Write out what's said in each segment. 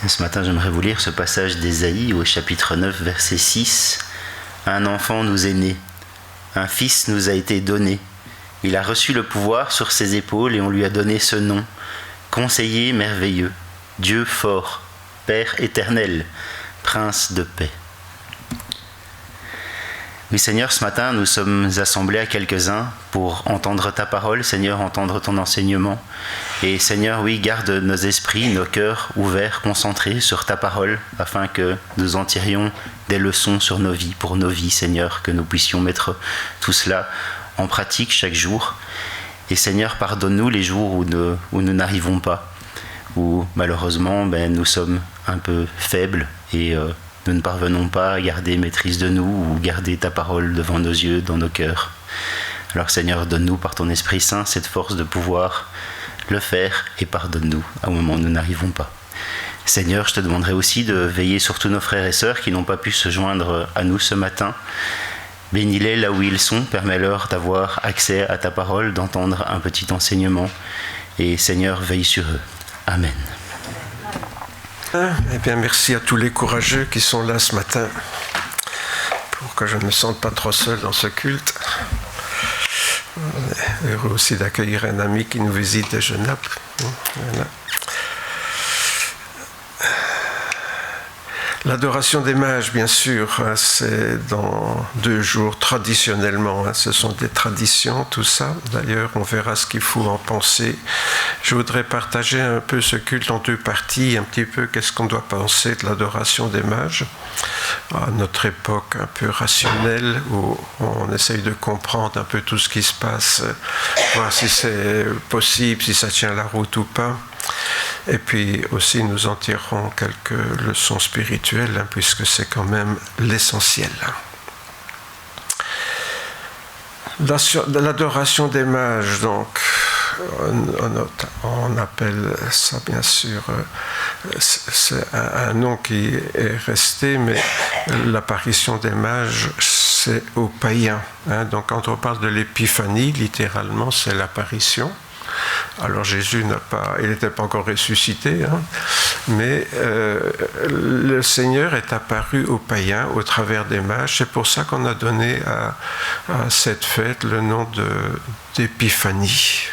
Ce matin, j'aimerais vous lire ce passage d'Ésaïe au chapitre 9, verset 6. « Un enfant nous est né, un fils nous a été donné. Il a reçu le pouvoir sur ses épaules et on lui a donné ce nom. Conseiller merveilleux, Dieu fort, Père éternel, Prince de paix. » Oui Seigneur, ce matin nous sommes assemblés à quelques-uns pour entendre ta parole, Seigneur, entendre ton enseignement. Et Seigneur, oui, garde nos esprits, nos cœurs ouverts, concentrés sur ta parole, afin que nous en tirions des leçons sur nos vies, pour nos vies, Seigneur, que nous puissions mettre tout cela en pratique chaque jour. Et Seigneur, pardonne-nous les jours où nous n'arrivons pas, où malheureusement nous sommes un peu faibles et nous ne parvenons pas à garder maîtrise de nous ou garder ta parole devant nos yeux, dans nos cœurs. Alors Seigneur, donne-nous par ton Esprit Saint cette force de pouvoir le faire et pardonne-nous au moment où nous n'arrivons pas. Seigneur, je te demanderai aussi de veiller sur tous nos frères et sœurs qui n'ont pas pu se joindre à nous ce matin. Bénis-les là où ils sont, permets-leur d'avoir accès à ta parole, d'entendre un petit enseignement. Et Seigneur, veille sur eux. Amen. Eh bien, merci à tous les courageux qui sont là ce matin pour que je ne me sente pas trop seul dans ce culte. On est heureux aussi d'accueillir un ami qui nous visite de Genappe. Voilà. L'adoration des mages, bien sûr, c'est dans 2 jours traditionnellement. Ce sont des traditions, tout ça. D'ailleurs, on verra ce qu'il faut en penser. Je voudrais partager un peu ce culte en 2 parties, un petit peu qu'est-ce qu'on doit penser de l'adoration des mages à notre époque un peu rationnelle, où on essaye de comprendre un peu tout ce qui se passe, voir si c'est possible, si ça tient la route ou pas. Et puis aussi nous en tirerons quelques leçons spirituelles, puisque c'est quand même l'essentiel. L'adoration des mages, donc, on appelle ça bien sûr, c'est un nom qui est resté, mais l'apparition des mages, c'est aux païens. Donc quand on parle de l'épiphanie, littéralement, c'est l'apparition. Alors Jésus il n'était pas encore ressuscité, mais le Seigneur est apparu aux païens au travers des mages. C'est pour ça qu'on a donné à cette fête le nom d'épiphanie.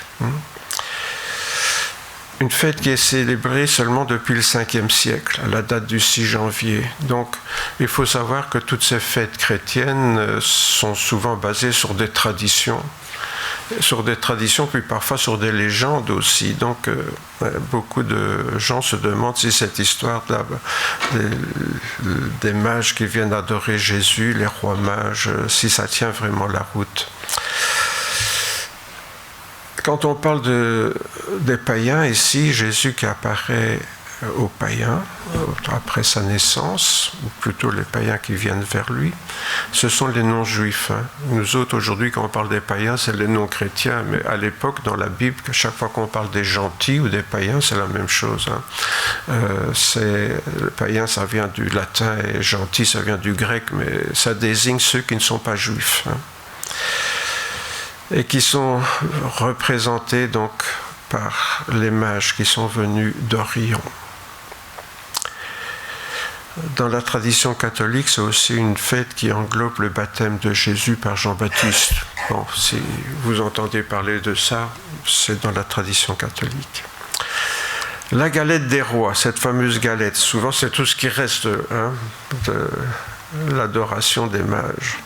Une fête qui est célébrée seulement depuis le 5e siècle, à la date du 6 janvier. Donc, il faut savoir que toutes ces fêtes chrétiennes sont souvent basées sur des traditions, puis parfois sur des légendes aussi. Donc, beaucoup de gens se demandent si cette histoire des mages qui viennent adorer Jésus, les rois mages, si ça tient vraiment la route. Quand on parle des païens, ici, Jésus qui apparaît aux païens après sa naissance, ou plutôt les païens qui viennent vers lui, ce sont les non-juifs. Nous autres, aujourd'hui, quand on parle des païens, c'est les non-chrétiens, mais à l'époque, dans la Bible, chaque fois qu'on parle des gentils ou des païens, c'est la même chose. Le païen, ça vient du latin, et gentil, ça vient du grec, mais ça désigne ceux qui ne sont pas juifs. Et qui sont représentés donc par les mages qui sont venus d'Orient. Dans la tradition catholique, c'est aussi une fête qui englobe le baptême de Jésus par Jean-Baptiste. Bon, si vous entendez parler de ça, c'est dans la tradition catholique. La galette des rois, cette fameuse galette, souvent c'est tout ce qui reste de l'adoration des mages.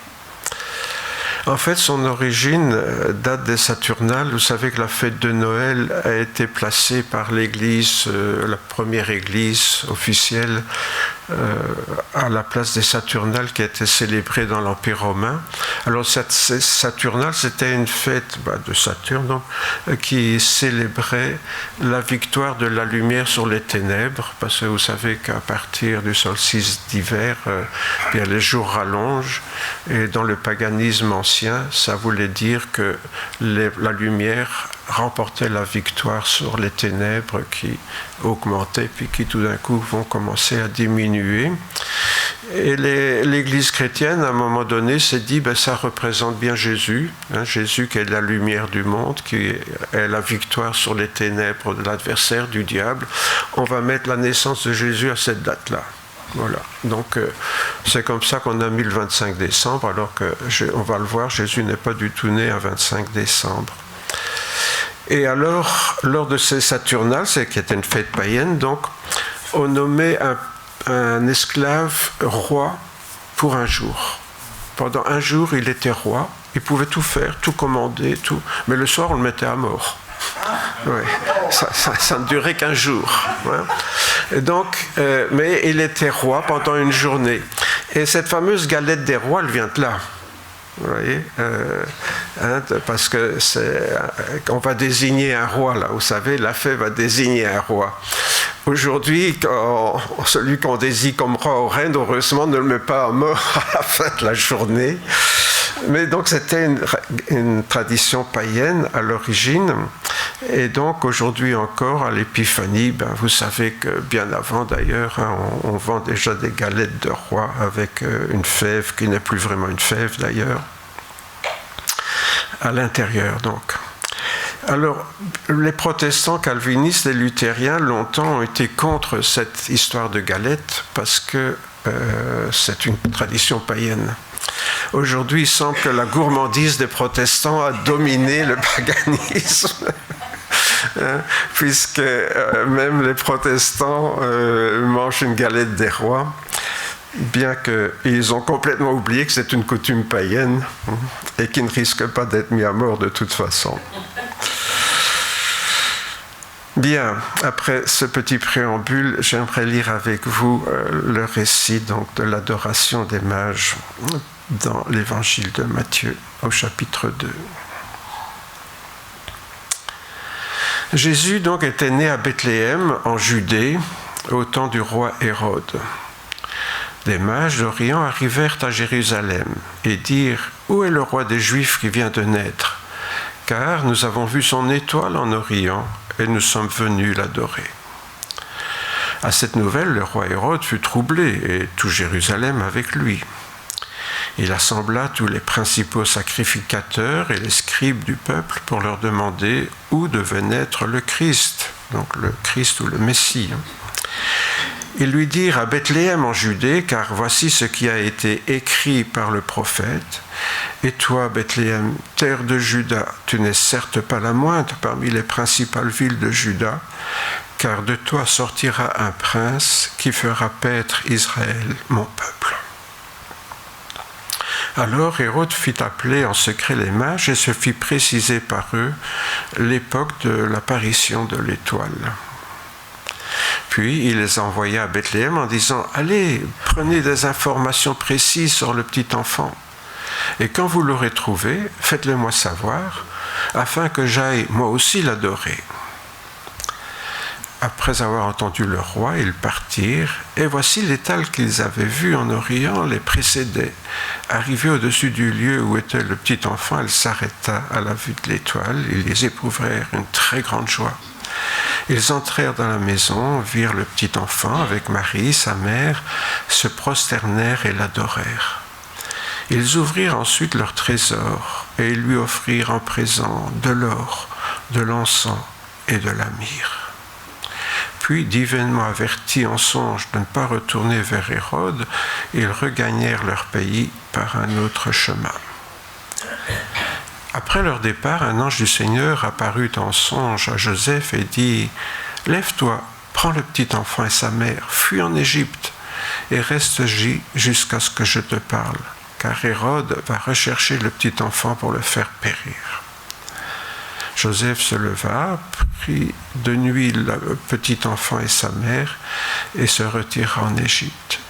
En fait, son origine date des Saturnales. Vous savez que la fête de Noël a été placée par l'Église, la première Église officielle, à la place des Saturnales qui était célébrée dans l'Empire romain. Alors, cette Saturnale, c'était une fête de Saturne, donc, qui célébrait la victoire de la lumière sur les ténèbres, parce que vous savez qu'à partir du solstice d'hiver, bien, les jours rallongent, et dans le paganisme ancien, ça voulait dire que la lumière remporter la victoire sur les ténèbres qui augmentaient puis qui tout d'un coup vont commencer à diminuer. Et l'Église chrétienne, à un moment donné, s'est dit, ça représente bien Jésus, Jésus qui est la lumière du monde, qui est la victoire sur les ténèbres de l'adversaire, du diable. On va mettre la naissance de Jésus à cette date-là. Voilà. Donc, c'est comme ça qu'on a mis le 25 décembre, alors que, on va le voir, Jésus n'est pas du tout né un 25 décembre. Et alors, lors de ces Saturnales, qui était une fête païenne, donc, on nommait un esclave roi pour un jour. Pendant un jour, il était roi, il pouvait tout faire, tout commander, tout. Mais le soir, on le mettait à mort. Ouais. Ça ne durait qu'un jour. Hein. Et donc, mais il était roi pendant une journée. Et cette fameuse galette des rois, elle vient de là. Vous voyez, parce que on va désigner un roi, là, vous savez, la fée va désigner un roi. Aujourd'hui, celui qu'on désigne comme roi ou reine, heureusement, ne le met pas à mort à la fin de la journée. Mais donc, c'était une tradition païenne à l'origine. Et donc, aujourd'hui encore, à l'Épiphanie, vous savez que bien avant d'ailleurs, on vend déjà des galettes de roi avec une fève qui n'est plus vraiment une fève d'ailleurs, à l'intérieur donc. Alors, les protestants calvinistes et luthériens longtemps ont été contre cette histoire de galette parce que c'est une tradition païenne. Aujourd'hui, il semble que la gourmandise des protestants a dominé le paganisme. Puisque même les protestants mangent une galette des rois, bien qu'ils ont complètement oublié que c'est une coutume païenne et qui ne risque pas d'être mis à mort de toute façon. Bien, après ce petit préambule, j'aimerais lire avec vous le récit donc, de l'adoration des mages dans l'évangile de Matthieu au chapitre 2. Jésus donc était né à Bethléem en Judée au temps du roi Hérode. Des mages d'Orient arrivèrent à Jérusalem et dirent « Où est le roi des Juifs qui vient de naître ? Car nous avons vu son étoile en Orient et nous sommes venus l'adorer. » À cette nouvelle, le roi Hérode fut troublé et tout Jérusalem avec lui. Il assembla tous les principaux sacrificateurs et les scribes du peuple pour leur demander où devait naître le Christ, donc le Christ ou le Messie. Ils lui dirent à Bethléem en Judée, car voici ce qui a été écrit par le prophète. Et toi, Bethléem, terre de Juda, tu n'es certes pas la moindre parmi les principales villes de Juda, car de toi sortira un prince qui fera paître Israël, mon peuple. Alors Hérode fit appeler en secret les mages et se fit préciser par eux l'époque de l'apparition de l'étoile. Puis il les envoya à Bethléem en disant « Allez, prenez des informations précises sur le petit enfant, et quand vous l'aurez trouvé, faites-le moi savoir, afin que j'aille moi aussi l'adorer. » Après avoir entendu le roi, ils partirent, et voici l'étoile qu'ils avaient vue en Orient les précédait. Arrivée au-dessus du lieu où était le petit enfant, elle s'arrêta à la vue de l'étoile. Ils éprouvèrent une très grande joie. Ils entrèrent dans la maison, virent le petit enfant avec Marie, sa mère, se prosternèrent et l'adorèrent. Ils ouvrirent ensuite leur trésor, et ils lui offrirent en présent de l'or, de l'encens et de la myrrhe. Puis, divinement avertis en songe de ne pas retourner vers Hérode, ils regagnèrent leur pays par un autre chemin. Après leur départ, un ange du Seigneur apparut en songe à Joseph et dit « Lève-toi, prends le petit enfant et sa mère, fuis en Égypte et reste-y jusqu'à ce que je te parle, car Hérode va rechercher le petit enfant pour le faire périr. » Joseph se leva, prit de nuit le petit enfant et sa mère et se retira en Égypte.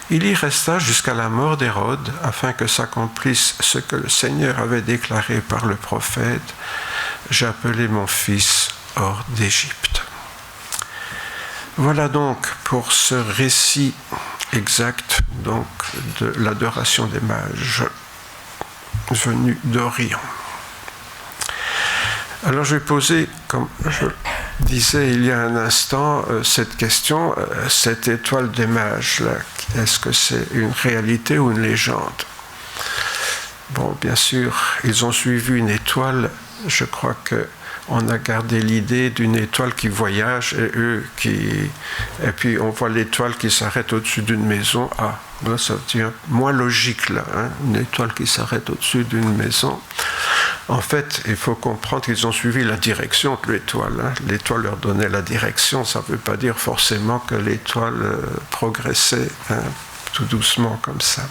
Il y resta jusqu'à la mort d'Hérode, afin que s'accomplisse ce que le Seigneur avait déclaré par le prophète « J'ai appelé mon fils hors d'Égypte ». Voilà donc pour ce récit exact donc, de l'adoration des mages venus d'Orient. Alors je vais poser, comme je disais il y a un instant, cette question, cette étoile des mages, là, est-ce que c'est une réalité ou une légende? Bon, bien sûr, ils ont suivi une étoile, je crois qu'on a gardé l'idée d'une étoile qui voyage et puis on voit l'étoile qui s'arrête au-dessus d'une maison. Ah, là ça devient moins logique là, hein, une étoile qui s'arrête au-dessus d'une maison. En fait, il faut comprendre qu'ils ont suivi la direction de l'étoile. Hein. L'étoile leur donnait la direction, ça ne veut pas dire forcément que l'étoile progressait tout doucement comme ça.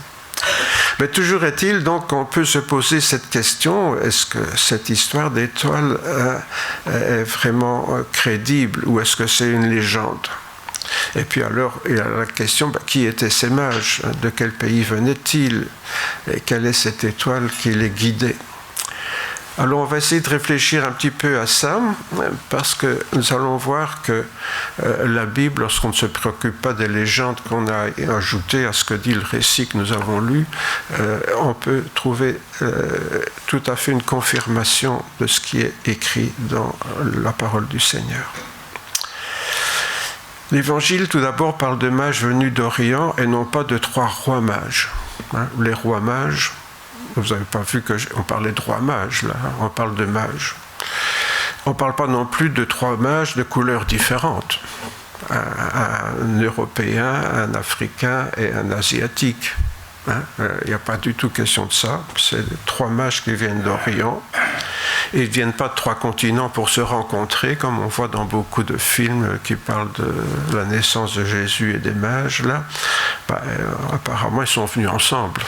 Mais toujours est-il donc qu'on peut se poser cette question, est-ce que cette histoire d'étoile est vraiment crédible ou est-ce que c'est une légende? Et puis alors, il y a la question, qui étaient ces mages? De quel pays venaient-ils? Et quelle est cette étoile qui les guidait? Alors on va essayer de réfléchir un petit peu à ça, parce que nous allons voir que la Bible, lorsqu'on ne se préoccupe pas des légendes qu'on a ajoutées à ce que dit le récit que nous avons lu, on peut trouver tout à fait une confirmation de ce qui est écrit dans la parole du Seigneur. L'Évangile, tout d'abord, parle de mages venus d'Orient et non pas de 3 rois mages. Les rois mages, vous n'avez pas vu qu'on parlait de rois mages, là, on parle de mages. On ne parle pas non plus de 3 mages de couleurs différentes. Un Européen, un Africain et un Asiatique. Il n'y a pas du tout question de ça. C'est 3 mages qui viennent d'Orient. Ils ne viennent pas de 3 continents pour se rencontrer, comme on voit dans beaucoup de films qui parlent de la naissance de Jésus et des mages. Là, apparemment, ils sont venus ensemble,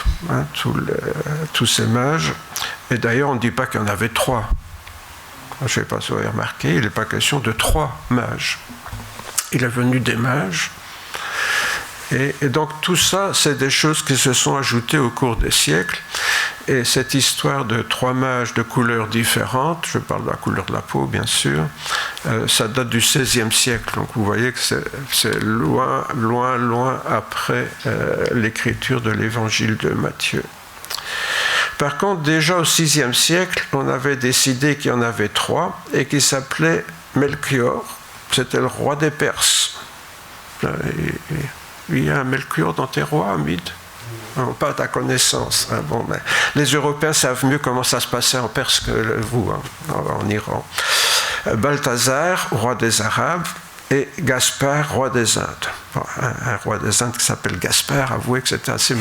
tous ces mages. Et d'ailleurs, on ne dit pas qu'il y en avait 3. Je ne sais pas si vous avez remarqué, il n'est pas question de 3 mages. Il est venu des mages. Et donc tout ça, c'est des choses qui se sont ajoutées au cours des siècles. Et cette histoire de 3 mages de couleurs différentes, je parle de la couleur de la peau bien sûr, ça date du XVIe siècle. Donc vous voyez que c'est loin, loin, loin après l'écriture de l'évangile de Matthieu. Par contre, déjà au VIe siècle, on avait décidé qu'il y en avait 3 et qui s'appelait Melchior. C'était le roi des Perses. Il y a un Melchior dans tes rois, Hamid? Non, pas à ta connaissance. Bon, mais les Européens savent mieux comment ça se passait en Perse que vous, en Iran. Balthazar, roi des Arabes, et Gaspard, roi des Indes. Bon, un roi des Indes qui s'appelle Gaspard, avouez que c'était assez...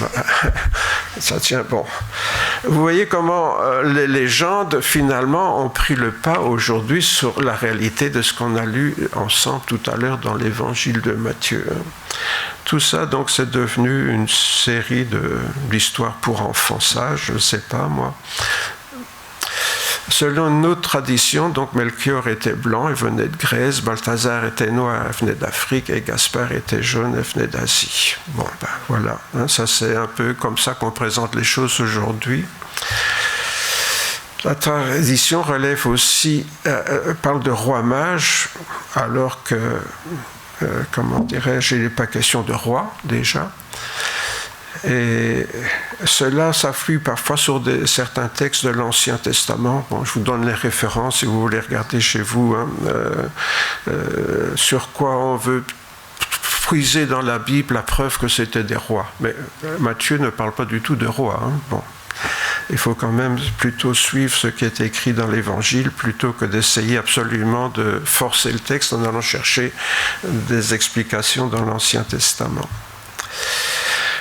ça tient bon. Vous voyez comment les légendes, finalement, ont pris le pas aujourd'hui sur la réalité de ce qu'on a lu ensemble tout à l'heure dans l'évangile de Matthieu. Tout ça, donc, c'est devenu une série d'histoires pour enfants, ça, je ne sais pas, moi. Selon notre tradition, donc Melchior était blanc, il venait de Grèce, Balthazar était noir, il venait d'Afrique, et Gaspard était jaune, il venait d'Asie. Bon, ben voilà, ça c'est un peu comme ça qu'on présente les choses aujourd'hui. La tradition relève aussi, parle de roi mage, alors que, comment dirais-je, il n'est pas question de roi déjà. Et cela s'appuie parfois sur certains textes de l'Ancien Testament. Bon, je vous donne les références si vous voulez regarder chez vous, sur quoi on veut puiser dans la Bible la preuve que c'était des rois. Mais Matthieu ne parle pas du tout de rois. Bon. Il faut quand même plutôt suivre ce qui est écrit dans l'Évangile plutôt que d'essayer absolument de forcer le texte en allant chercher des explications dans l'Ancien Testament.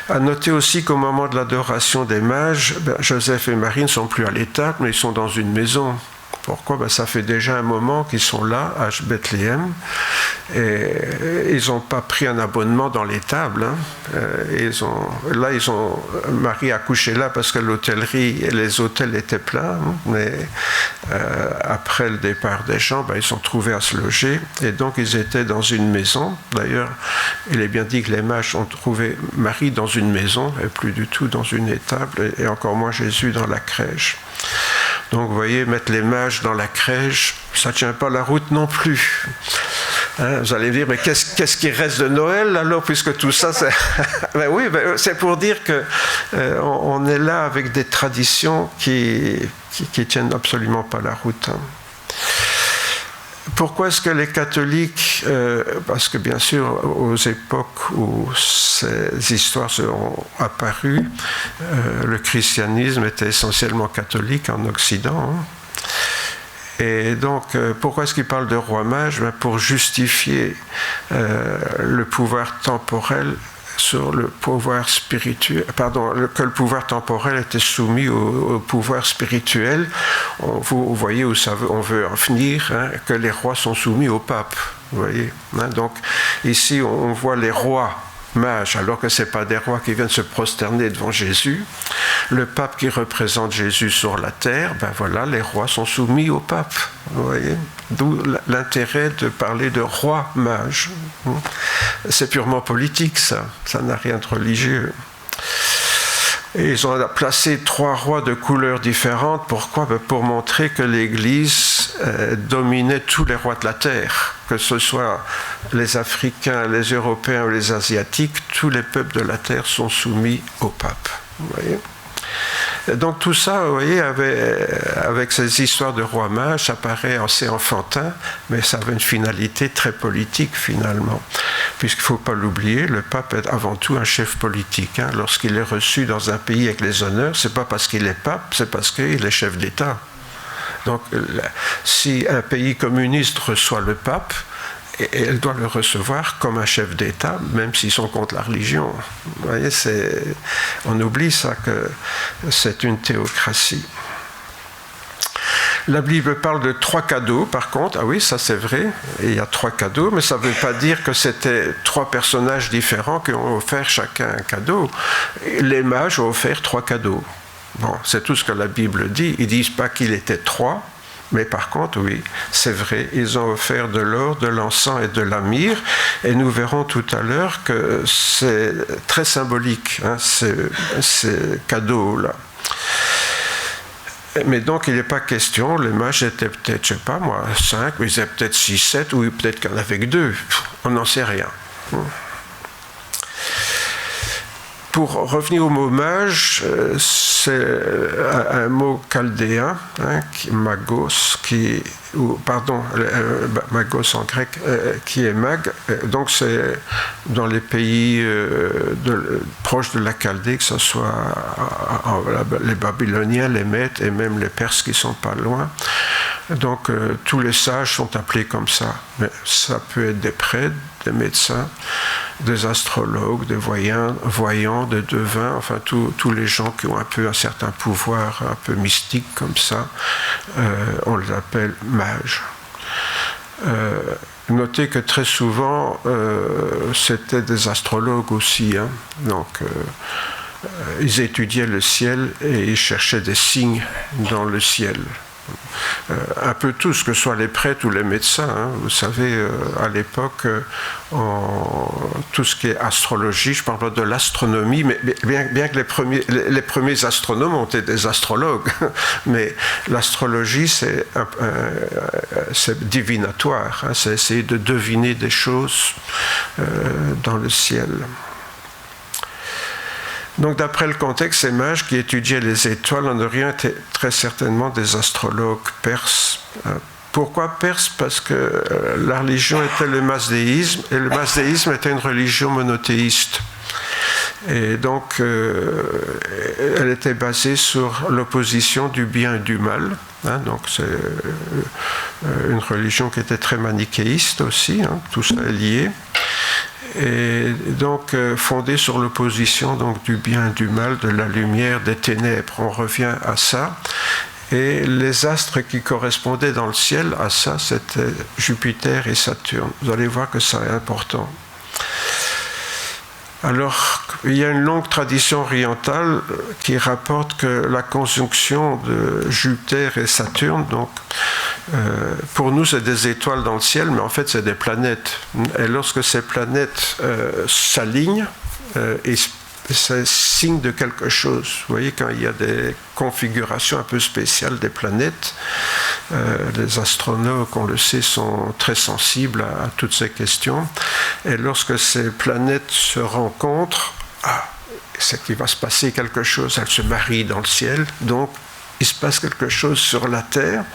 À noter aussi qu'au moment de l'adoration des mages, Joseph et Marie ne sont plus à l'étable, mais ils sont dans une maison. Pourquoi? Ça fait déjà un moment qu'ils sont là, à Bethléem, et ils n'ont pas pris un abonnement dans l'étable. Marie a couché là parce que l'hôtellerie et les hôtels étaient pleins, mais après le départ des gens, ils sont trouvés à se loger, et donc ils étaient dans une maison. D'ailleurs, il est bien dit que les mages ont trouvé Marie dans une maison, et plus du tout dans une étable, et encore moins Jésus dans la crèche. Donc vous voyez, mettre les mages dans la crèche, ça ne tient pas la route non plus. Vous allez me dire, mais qu'est-ce qui reste de Noël alors, puisque tout ça, c'est... oui, c'est pour dire qu'on est là avec des traditions qui tiennent absolument pas la route. Pourquoi est-ce que les catholiques, parce que bien sûr, aux époques où ces histoires sont apparues, le christianisme était essentiellement catholique en Occident. Et donc, pourquoi est-ce qu'ils parlent de roi mage? Pour justifier le pouvoir temporel sur le pouvoir spirituel, que le pouvoir temporel était soumis au pouvoir spirituel. Vous voyez où on veut en venir, hein, que les rois sont soumis au pape. Vous voyez, hein, donc ici on voit les rois mages, alors que ce n'est pas des rois qui viennent se prosterner devant Jésus. Le pape qui représente Jésus sur la terre, ben voilà, les rois sont soumis au pape. Vous voyez, d'où l'intérêt de parler de roi mage. C'est purement politique, ça n'a rien de religieux. Et ils ont placé 3 rois de couleurs différentes. Pourquoi? Pour montrer que l'Église dominait tous les rois de la terre, que ce soit les Africains, les Européens ou les Asiatiques, tous les peuples de la terre sont soumis au pape. Vous voyez? Donc tout ça, vous voyez, avec ces histoires de rois mages, ça paraît assez enfantin, mais ça avait une finalité très politique finalement. Puisqu'il ne faut pas l'oublier, le pape est avant tout un chef politique. Hein. Lorsqu'il est reçu dans un pays avec les honneurs, ce n'est pas parce qu'il est pape, c'est parce qu'il est chef d'État. Donc si un pays communiste reçoit le pape, elle doit le recevoir comme un chef d'État, même s'ils sont contre la religion. Vous voyez, on oublie ça, que c'est une théocratie. La Bible parle de 3 cadeaux, par contre. Ah oui, ça c'est vrai, il y a 3 cadeaux, mais ça ne veut pas dire que c'était 3 personnages différents qui ont offert chacun un cadeau. Les mages ont offert 3 cadeaux. Bon, c'est tout ce que la Bible dit. Ils ne disent pas qu'il était 3, mais par contre, oui, c'est vrai, ils ont offert de l'or, de l'encens et de la myrrhe, et nous verrons tout à l'heure que c'est très symbolique, hein, ces cadeaux-là. Mais donc, il n'est pas question, les mages étaient peut-être, je ne sais pas moi, 5, mais ils étaient peut-être 6, 7, ou peut-être qu'il n'y en avait que 2, on n'en sait rien. Pour revenir au mot mage, c'est un mot chaldéen, hein, magos, magos en grec, qui est mag. Donc c'est dans les pays proches de la Chaldée, que ce soit les Babyloniens, les Mèdes et même les Perses qui ne sont pas loin. Donc tous les sages sont appelés comme ça. Mais ça peut être des prêtres, des médecins, des astrologues, des voyants, des devins, enfin tous les gens qui ont un peu un certain pouvoir un peu mystique comme ça, on les appelle mages. Notez que très souvent c'était des astrologues aussi, hein. Donc ils étudiaient le ciel et ils cherchaient des signes dans le ciel. Un peu tous, que ce soit les prêtres ou les médecins, hein. Vous savez, à l'époque, tout ce qui est astrologie, je parle pas de l'astronomie, mais bien que les premiers astronomes ont été des astrologues, mais l'astrologie, c'est divinatoire, hein. C'est essayer de deviner des choses dans le ciel. Donc d'après le contexte, ces mages qui étudiaient les étoiles en Orient étaient très certainement des astrologues perses. Pourquoi perses? Parce que la religion était le mazdéisme, et le mazdéisme était une religion monothéiste. Et donc elle était basée sur l'opposition du bien et du mal. Hein, donc c'est une religion qui était très manichéiste aussi, hein, tout ça est lié. Et donc fondée sur l'opposition donc, du bien et du mal, de la lumière, des ténèbres. On revient à ça. Et les astres qui correspondaient dans le ciel à ça, c'était Jupiter et Saturne. Vous allez voir que ça est important. Alors, il y a une longue tradition orientale qui rapporte que la conjonction de Jupiter et Saturne, donc, pour nous, c'est des étoiles dans le ciel, mais en fait, c'est des planètes. Et lorsque ces planètes s'alignent, c'est signe de quelque chose. Vous voyez, quand il y a des configurations un peu spéciales des planètes, les astronomes, on le sait, sont très sensibles à toutes ces questions. Et lorsque ces planètes se rencontrent, c'est qu'il va se passer quelque chose. Elles se marient dans le ciel, donc il se passe quelque chose sur la Terre.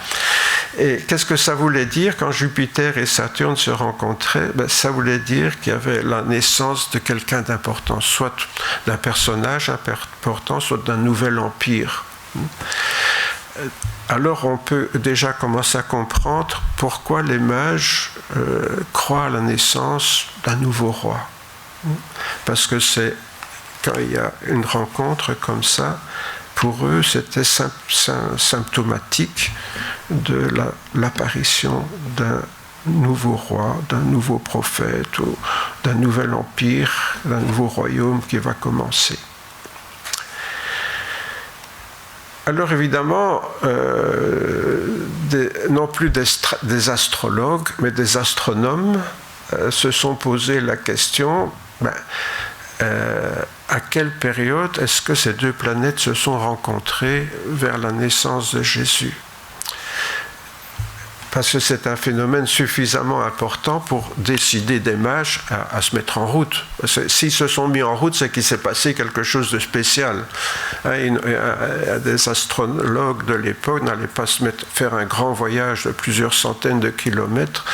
Et qu'est-ce que ça voulait dire quand Jupiter et Saturne se rencontraient? Ça voulait dire qu'il y avait la naissance de quelqu'un d'important, soit d'un personnage important, soit d'un nouvel empire. Alors on peut déjà commencer à comprendre pourquoi les mages croient à la naissance d'un nouveau roi. Parce que c'est quand il y a une rencontre comme ça, pour eux c'était symptomatique de l'apparition d'un nouveau roi, d'un nouveau prophète, ou d'un nouvel empire, d'un nouveau royaume qui va commencer. Alors évidemment, non plus des astrologues, mais des astronomes se sont posé la question, à quelle période est-ce que ces deux planètes se sont rencontrées vers la naissance de Jésus? Parce que c'est un phénomène suffisamment important pour décider des mages à se mettre en route. S'ils se sont mis en route, c'est qu'il s'est passé quelque chose de spécial. Des astrologues de l'époque n'allaient pas faire un grand voyage de plusieurs centaines de kilomètres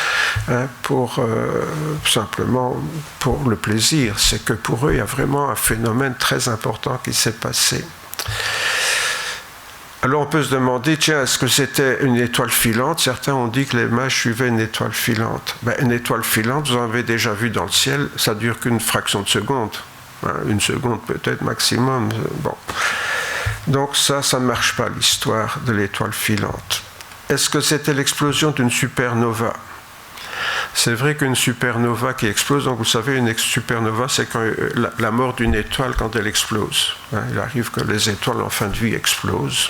simplement pour le plaisir. C'est que pour eux, il y a vraiment un phénomène très important qui s'est passé. Alors on peut se demander, tiens, est-ce que c'était une étoile filante? Certains ont dit que les mages suivaient une étoile filante. Une étoile filante, vous en avez déjà vu dans le ciel, ça dure qu'une fraction de seconde. Une seconde peut-être maximum. Bon. Donc ça ne marche pas, l'histoire de l'étoile filante. Est-ce que c'était l'explosion d'une supernova? C'est vrai qu'une supernova qui explose, donc vous savez, une supernova, c'est quand la mort d'une étoile quand elle explose. Il arrive que les étoiles en fin de vie explosent.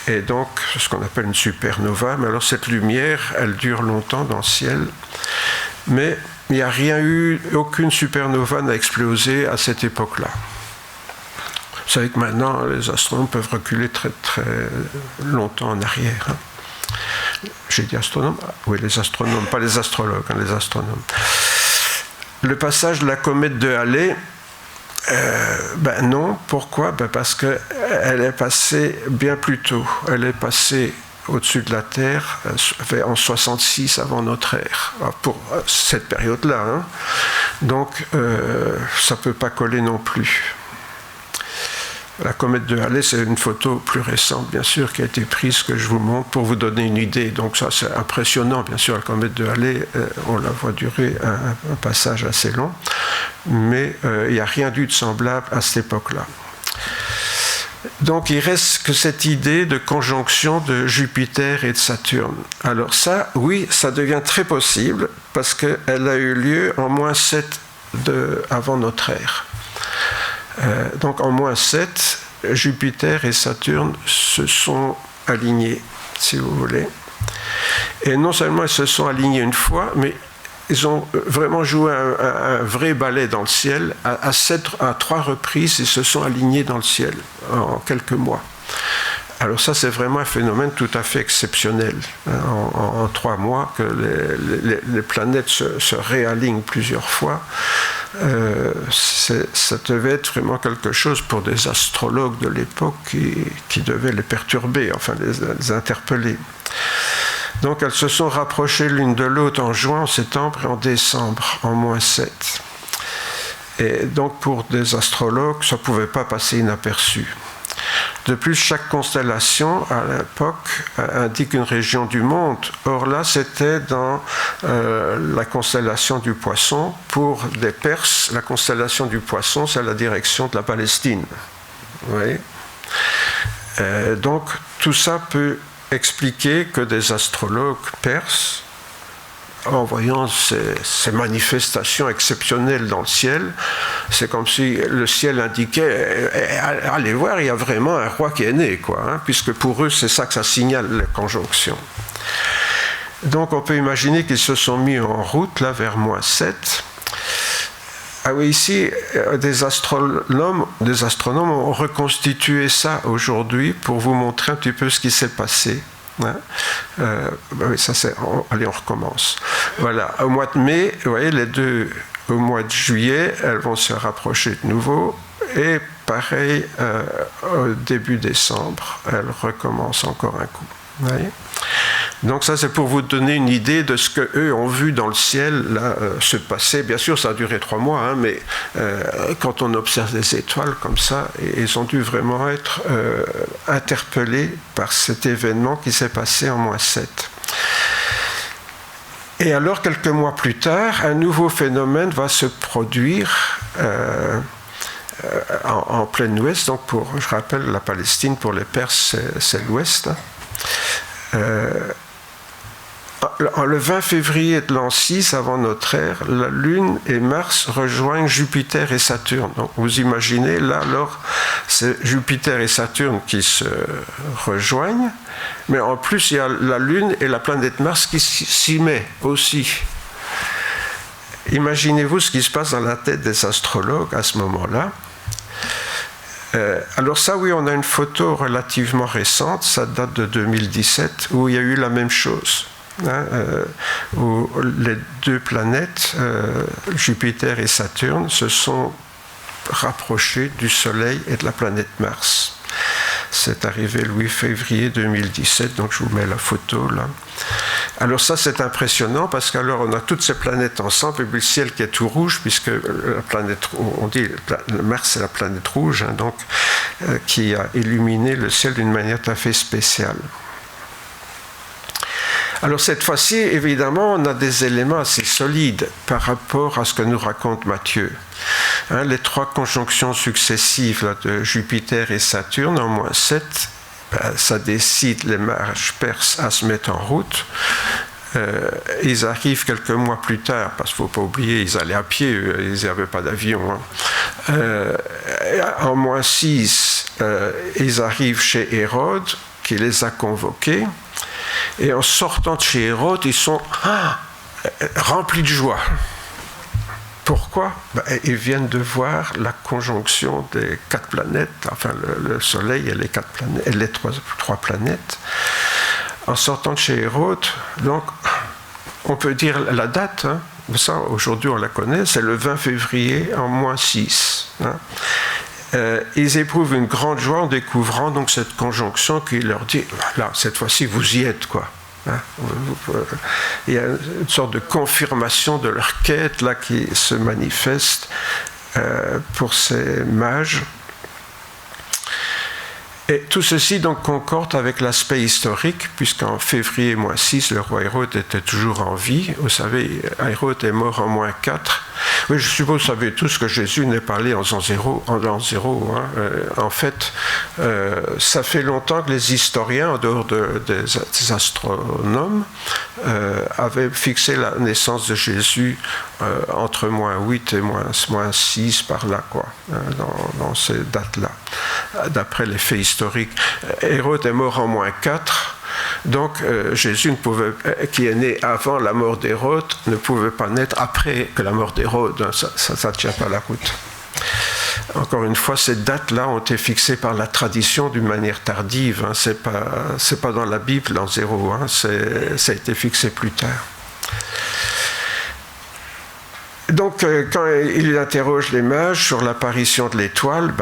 Et donc, c'est ce qu'on appelle une supernova. Mais alors, cette lumière, elle dure longtemps dans le ciel. Mais il n'y a rien eu, aucune supernova n'a explosé à cette époque-là. Vous savez que maintenant, les astronomes peuvent reculer très, très longtemps en arrière. J'ai dit astronomes? Oui, les astronomes, pas les astrologues, les astronomes. Le passage de la comète de Halley, non. Pourquoi? Parce qu'elle est passée bien plus tôt. Elle est passée au-dessus de la Terre en 66 avant notre ère, pour cette période-là. Donc, ça ne peut pas coller non plus. La comète de Halley, c'est une photo plus récente, bien sûr, qui a été prise, que je vous montre pour vous donner une idée. Donc ça, c'est impressionnant, bien sûr. La comète de Halley, on la voit durer un passage assez long, mais il n'y a rien eu de semblable à cette époque-là. Donc il reste que cette idée de conjonction de Jupiter et de Saturne. Alors ça, oui, ça devient très possible, parce qu'elle a eu lieu en -7 avant notre ère. Donc en -7, Jupiter et Saturne se sont alignés, si vous voulez. Et non seulement ils se sont alignés une fois, mais ils ont vraiment joué un vrai ballet dans le ciel. À 3 reprises, ils se sont alignés dans le ciel en quelques mois. Alors ça, c'est vraiment un phénomène tout à fait exceptionnel. En 3 mois, que les planètes se réalignent plusieurs fois. Ça devait être vraiment quelque chose pour des astrologues de l'époque qui devaient les perturber, enfin les interpeller. Donc elles se sont rapprochées l'une de l'autre en juin, en septembre et en décembre, en -7. Et donc pour des astrologues, ça ne pouvait pas passer inaperçu. De plus, chaque constellation, à l'époque, indique une région du monde. Or là, c'était dans la constellation du Poisson. Pour des Perses, la constellation du Poisson, c'est la direction de la Palestine. Vous voyez ? Donc, tout ça peut expliquer que des astrologues perses, en voyant ces manifestations exceptionnelles dans le ciel, c'est comme si le ciel indiquait « allez voir, il y a vraiment un roi qui est né », quoi, puisque pour eux, c'est ça que ça signale, les conjonctions. Donc on peut imaginer qu'ils se sont mis en route, là, vers -7. Ah oui, ici, des astronomes ont reconstitué ça aujourd'hui pour vous montrer un petit peu ce qui s'est passé. Oui, ça c'est. Allez, on recommence. Voilà, au mois de mai, vous voyez, les deux, au mois de juillet, elles vont se rapprocher de nouveau. Et pareil, au début décembre, elles recommencent encore un coup. Vous voyez ? Donc ça, c'est pour vous donner une idée de ce qu'eux ont vu dans le ciel là, se passer. Bien sûr, ça a duré 3 mois, hein, mais quand on observe des étoiles comme ça, ils ont dû vraiment être interpellés par cet événement qui s'est passé en -7. Et alors, quelques mois plus tard, un nouveau phénomène va se produire en plein ouest. Donc, je rappelle, la Palestine, pour les Perses, c'est l'ouest. Le 20 février de l'an 6 avant notre ère, la Lune et Mars rejoignent Jupiter et Saturne. Donc vous imaginez, là, alors, c'est Jupiter et Saturne qui se rejoignent, mais en plus, il y a la Lune et la planète Mars qui s'y met aussi. Imaginez-vous ce qui se passe dans la tête des astrologues à ce moment-là. Alors ça, oui, on a une photo relativement récente, ça date de 2017, où il y a eu la même chose. Où les 2 planètes, Jupiter et Saturne, se sont rapprochés du Soleil et de la planète Mars. C'est arrivé le 8 février 2017, donc je vous mets la photo là. Alors ça, c'est impressionnant parce qu'alors on a toutes ces planètes ensemble et puis le ciel qui est tout rouge, puisque la planète, on dit Mars c'est la planète rouge, hein, donc qui a illuminé le ciel d'une manière tout à fait spéciale. Alors cette fois-ci, évidemment, on a des éléments assez solides par rapport à ce que nous raconte Matthieu. Hein, les 3 conjonctions successives là, de Jupiter et Saturne en -7, ça décide les mages perses à se mettre en route. Ils arrivent quelques mois plus tard, parce qu'il ne faut pas oublier, ils allaient à pied, ils n'avaient pas d'avion. Hein. En -6, ils arrivent chez Hérode, qui les a convoqués. Et en sortant de chez Hérode, ils sont remplis de joie. Pourquoi ? Ils viennent de voir la conjonction des 4 planètes, enfin le Soleil et les 4 planètes, et les 3 planètes. En sortant de chez Hérode, donc, on peut dire la date, hein, ça aujourd'hui on la connaît, c'est le 20 février en -6. Hein. Ils éprouvent une grande joie en découvrant donc cette conjonction qui leur dit là, cette fois-ci vous y êtes quoi. Hein, il y a une sorte de confirmation de leur quête là qui se manifeste pour ces mages. Et tout ceci donc concorde avec l'aspect historique, puisqu'en février -6, le roi Hérode était toujours en vie. Vous savez, Hérode est mort en -4. Oui, je suppose que vous savez tous que Jésus n'est pas allé en l'an 0. Hein. En fait, ça fait longtemps que les historiens, en dehors des astronomes, avaient fixé la naissance de Jésus entre -8 et -6 par là, quoi, dans ces dates-là, d'après les faits historiques. Hérode est mort en -4. Donc Jésus, qui est né avant la mort d'Hérode, ne pouvait pas naître après que la mort d'Hérode. Ça ne tient pas la route. Encore une fois, ces dates-là ont été fixées par la tradition d'une manière tardive. Hein. C'est pas dans la Bible, l'an 0. Hein. Ça a été fixé plus tard. Donc, quand il interroge les mages sur l'apparition de l'étoile,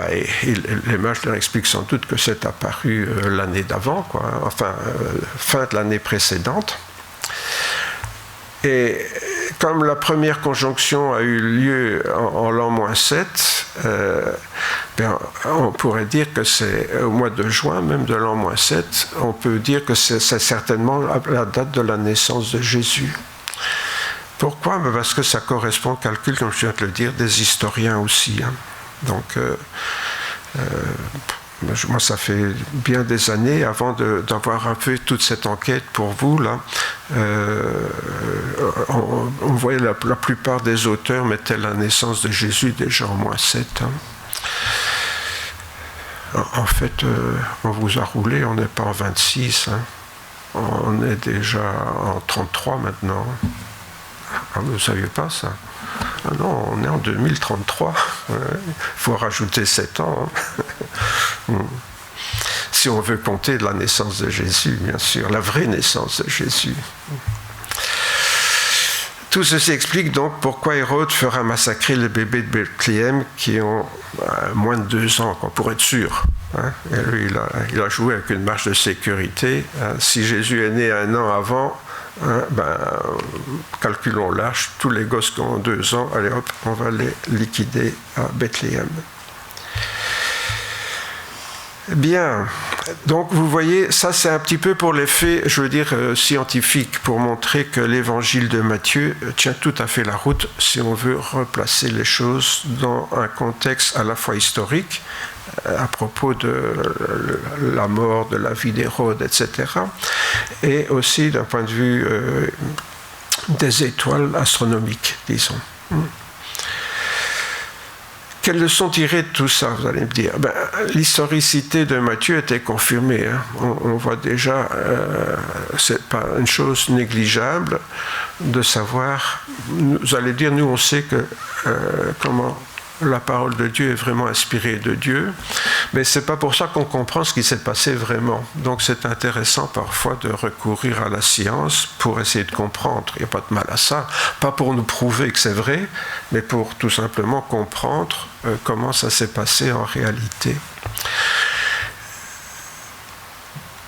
les mages leur expliquent sans doute que c'est apparu l'année d'avant, quoi, enfin, fin de l'année précédente. Et comme la première conjonction a eu lieu en l'an -7, on pourrait dire que c'est au mois de juin, même de l'an -7, on peut dire que c'est certainement la date de la naissance de Jésus. Pourquoi ? Parce que ça correspond au calcul, comme je viens de le dire, des historiens aussi. Hein. Donc, moi, ça fait bien des années, avant d'avoir un peu toute cette enquête pour vous, là, on voyait la plupart des auteurs mettaient la naissance de Jésus déjà en -7. Hein. En fait, on vous a roulé, on n'est pas en 26. Hein. On est déjà en 33 maintenant. Ah, vous ne saviez pas ça? Ah non, on est en 2033. Il faut rajouter 7 ans. Hein. Si on veut compter de la naissance de Jésus, bien sûr, la vraie naissance de Jésus. Tout ceci explique donc pourquoi Hérode fera massacrer les bébés de Bethléem qui ont moins de 2 ans, pour être sûr. Et lui, il a joué avec une marge de sécurité. Si Jésus est né 1 an avant, calculons large, tous les gosses qui ont 2 ans, allez hop, on va les liquider à Bethléem. Bien, donc vous voyez, ça c'est un petit peu pour l'effet, je veux dire, scientifique, pour montrer que l'évangile de Matthieu tient tout à fait la route si on veut replacer les choses dans un contexte à la fois historique, à propos de la mort, de la vie d'Hérode, etc., et aussi d'un point de vue des étoiles astronomiques, disons. Quelles leçons tirer de tout ça, vous allez me dire? L'historicité de Matthieu était confirmée. On voit déjà, c'est pas une chose négligeable de savoir. Vous allez dire, nous on sait que comment la parole de Dieu est vraiment inspirée de Dieu, mais c'est pas pour ça qu'on comprend ce qui s'est passé vraiment. Donc c'est intéressant parfois de recourir à la science pour essayer de comprendre. Il n'y a pas de mal à ça, pas pour nous prouver que c'est vrai, mais pour tout simplement comprendre comment ça s'est passé en réalité.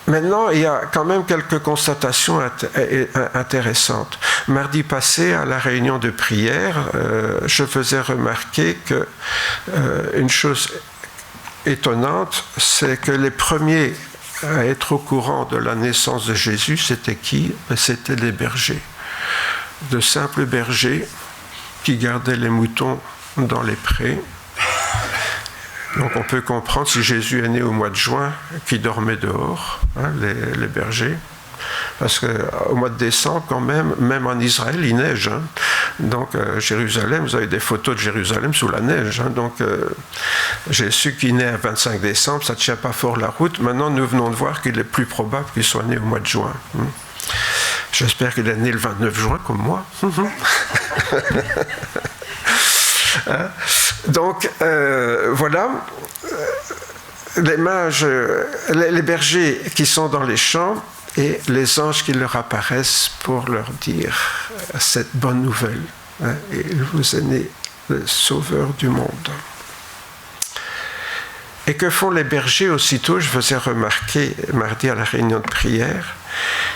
Maintenant, il y a quand même quelques constatations intéressantes. Mardi passé, à la réunion de prière, je faisais remarquer qu'une chose étonnante, c'est que les premiers à être au courant de la naissance de Jésus, c'était qui? C'était les bergers. De simples bergers qui gardaient les moutons dans les prés. Donc on peut comprendre, si Jésus est né au mois de juin, qu'ils dormaient dehors, les bergers. Parce qu'au mois de décembre, quand même en Israël, il neige. Donc Jérusalem, vous avez des photos de Jérusalem sous la neige. Donc j'ai su qu'il naît le 25 décembre, ça ne tient pas fort la route. Maintenant, nous venons de voir qu'il est plus probable qu'il soit né au mois de juin. J'espère qu'il est né le 29 juin, comme moi. Donc, voilà, les mages, les bergers qui sont dans les champs et les anges qui leur apparaissent pour leur dire cette bonne nouvelle. Il vous est né le Sauveur du monde. Et que font les bergers aussitôt? Je faisais remarquer mardi à la réunion de prière.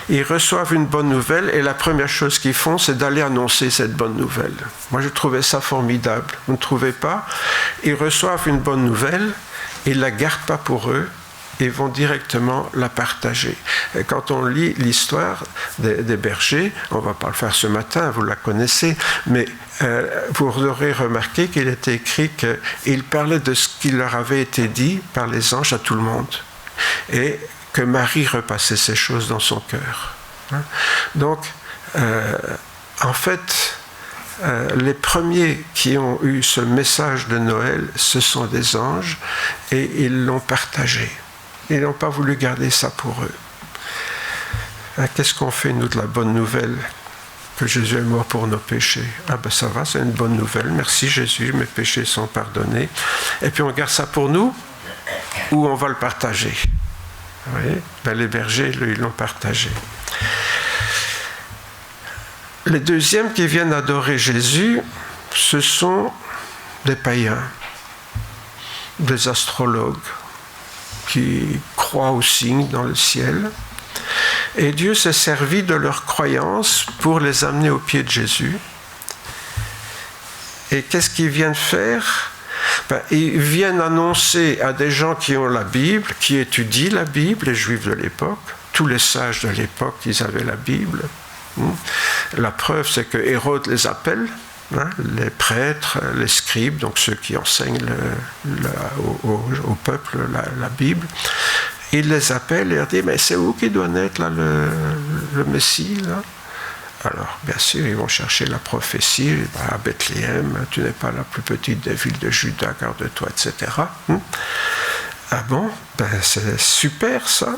Ils reçoivent une bonne nouvelle et la première chose qu'ils font, c'est d'aller annoncer cette bonne nouvelle. Moi, je trouvais ça formidable. Vous ne trouvez pas? Ils reçoivent une bonne nouvelle, ils ne la gardent pas pour eux, ils vont directement la partager. Et quand on lit l'histoire des bergers, on ne va pas le faire ce matin, vous la connaissez, mais vous aurez remarqué qu'il était écrit qu'ils parlaient de ce qui leur avait été dit par les anges à tout le monde. Et que Marie repassait ces choses dans son cœur. Donc, en fait, les premiers qui ont eu ce message de Noël, ce sont des anges, et ils l'ont partagé. Ils n'ont pas voulu garder ça pour eux. Qu'est-ce qu'on fait, nous, de la bonne nouvelle que Jésus est mort pour nos péchés? Ça va, c'est une bonne nouvelle. Merci Jésus, mes péchés sont pardonnés. Et puis on garde ça pour nous, ou on va le partager? Oui, les bergers, ils l'ont partagé. Les deuxièmes qui viennent adorer Jésus, ce sont des païens, des astrologues, qui croient aux signes dans le ciel. Et Dieu s'est servi de leur croyance pour les amener aux pieds de Jésus. Et qu'est-ce qu'ils viennent faire? Ils viennent annoncer à des gens qui ont la Bible, qui étudient la Bible, les Juifs de l'époque, tous les sages de l'époque, ils avaient la Bible. La preuve, c'est que Hérode les appelle, les prêtres, les scribes, donc ceux qui enseignent au peuple la Bible. Il les appelle et leur dit, mais c'est où qui doit naître là, le Messie là? Alors, bien sûr, ils vont chercher la prophétie, à Bethléem, tu n'es pas la plus petite des villes de Juda, garde-toi, etc. Ah bon? C'est super ça.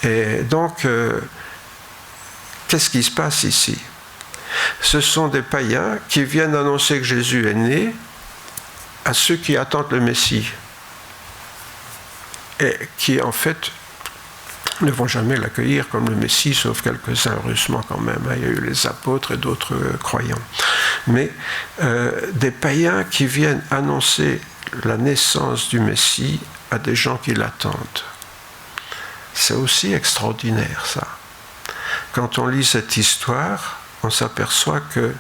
Et donc, qu'est-ce qui se passe ici? Ce sont des païens qui viennent annoncer que Jésus est né à ceux qui attendent le Messie. Et qui, en fait, ne vont jamais l'accueillir comme le Messie, sauf quelques-uns, heureusement quand même. Il y a eu les apôtres et d'autres croyants. Mais des païens qui viennent annoncer la naissance du Messie à des gens qui l'attendent. C'est aussi extraordinaire, ça. Quand on lit cette histoire, on s'aperçoit que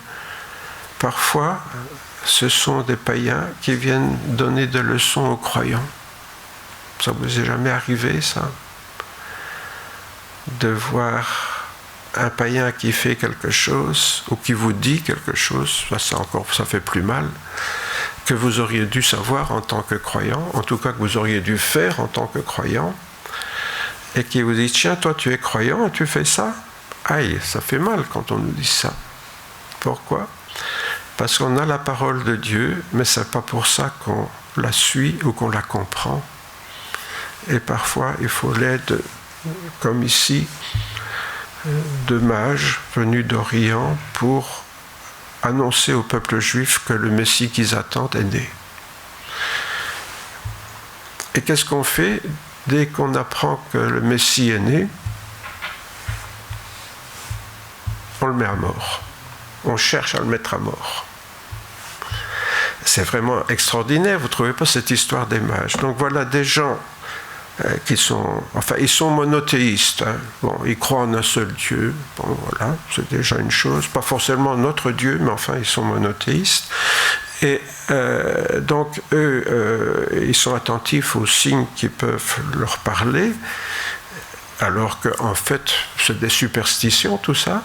parfois, ce sont des païens qui viennent donner des leçons aux croyants. Ça vous est jamais arrivé, ça? De voir un païen qui fait quelque chose, ou qui vous dit quelque chose, ça fait plus mal, que vous auriez dû savoir en tant que croyant, en tout cas que vous auriez dû faire en tant que croyant, et qui vous dit, tiens, toi tu es croyant et tu fais ça? Aïe, ça fait mal quand on nous dit ça. Pourquoi? Parce qu'on a la parole de Dieu, mais ce n'est pas pour ça qu'on la suit ou qu'on la comprend. Et parfois, il faut l'aide, comme ici, de mages venus d'Orient pour annoncer au peuple juif que le Messie qu'ils attendent est né. Et qu'est-ce qu'on fait dès qu'on apprend que le Messie est né? On le met à mort. On cherche à le mettre à mort. C'est vraiment extraordinaire, vous ne trouvez pas, cette histoire des mages? Donc voilà des gens qui sont, ils sont monothéistes. Hein. Bon, ils croient en un seul Dieu. Bon, voilà, c'est déjà une chose. Pas forcément notre Dieu, mais enfin, ils sont monothéistes. Et donc, eux, ils sont attentifs aux signes qui peuvent leur parler, alors qu'en fait, c'est des superstitions, tout ça.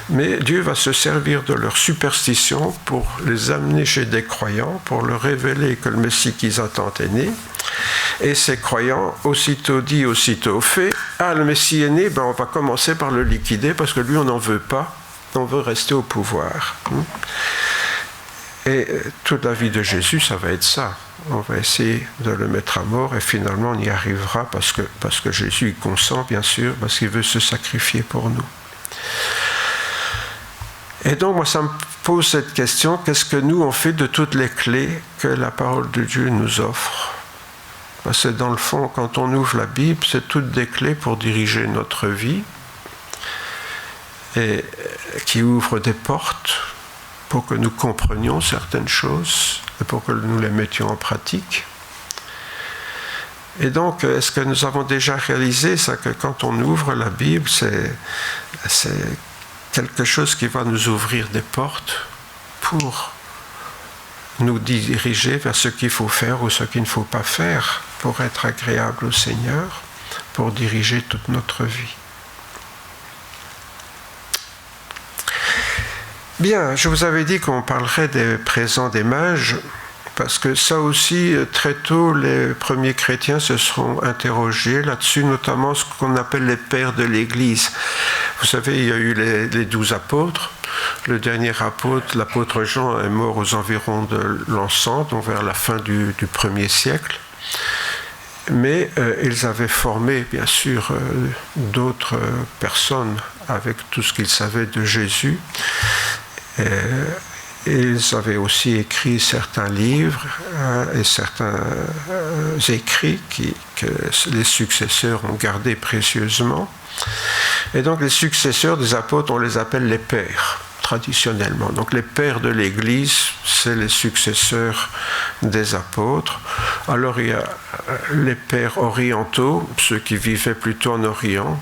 Mais Dieu va se servir de leurs superstitions pour les amener chez des croyants, pour leur révéler que le Messie qu'ils attendent est né. Et ces croyants, aussitôt dit, aussitôt fait, le Messie est né, on va commencer par le liquider, parce que lui, on n'en veut pas, on veut rester au pouvoir. Et toute la vie de Jésus, ça va être ça. On va essayer de le mettre à mort, et finalement, on y arrivera, parce que Jésus, il consent, bien sûr, parce qu'il veut se sacrifier pour nous. Et donc, moi, ça me pose cette question, qu'est-ce que nous, on fait de toutes les clés que la parole de Dieu nous offre? Parce que dans le fond, quand on ouvre la Bible, c'est toutes des clés pour diriger notre vie, et qui ouvrent des portes pour que nous comprenions certaines choses, et pour que nous les mettions en pratique. Et donc, est-ce que nous avons déjà réalisé ça, que quand on ouvre la Bible, c'est quelque chose qui va nous ouvrir des portes pour nous diriger vers ce qu'il faut faire ou ce qu'il ne faut pas faire pour être agréable au Seigneur, pour diriger toute notre vie. Bien, je vous avais dit qu'on parlerait des présents des mages, parce que ça aussi, très tôt, les premiers chrétiens se seront interrogés là-dessus, notamment ce qu'on appelle les pères de l'Église. Vous savez, il y a eu les 12 apôtres. Le dernier apôtre, l'apôtre Jean, est mort aux environs de l'an 100, donc vers la fin du 1er siècle. Mais ils avaient formé, bien sûr, d'autres personnes avec tout ce qu'ils savaient de Jésus. Ils avaient aussi écrit certains livres et certains écrits que les successeurs ont gardés précieusement. Et donc les successeurs des apôtres, on les appelle les pères, traditionnellement. Donc les pères de l'Église, c'est les successeurs des apôtres. Alors il y a les pères orientaux, ceux qui vivaient plutôt en Orient,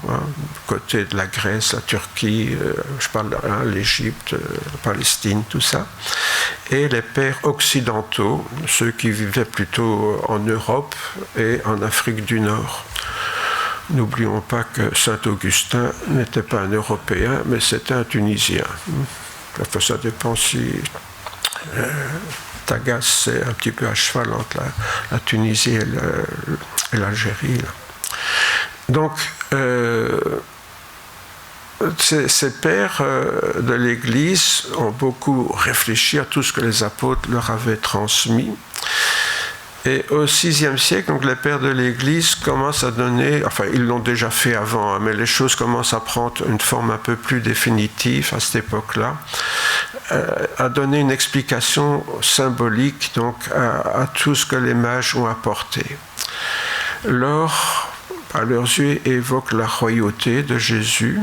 côté de la Grèce, la Turquie, je parle de l'Égypte, la Palestine, tout ça. Et les pères occidentaux, ceux qui vivaient plutôt en Europe et en Afrique du Nord. N'oublions pas que saint Augustin n'était pas un Européen, mais c'était un Tunisien. Enfin, ça dépend si Tagas c'est un petit peu à cheval entre la Tunisie et l'Algérie. Donc, ces pères de l'Église ont beaucoup réfléchi à tout ce que les apôtres leur avaient transmis. Et au VIe siècle, donc les pères de l'Église commencent à donner, enfin ils l'ont déjà fait avant, mais les choses commencent à prendre une forme un peu plus définitive à cette époque-là, à donner une explication symbolique donc à tout ce que les mages ont apporté. L'or, à leurs yeux, évoquent la royauté de Jésus,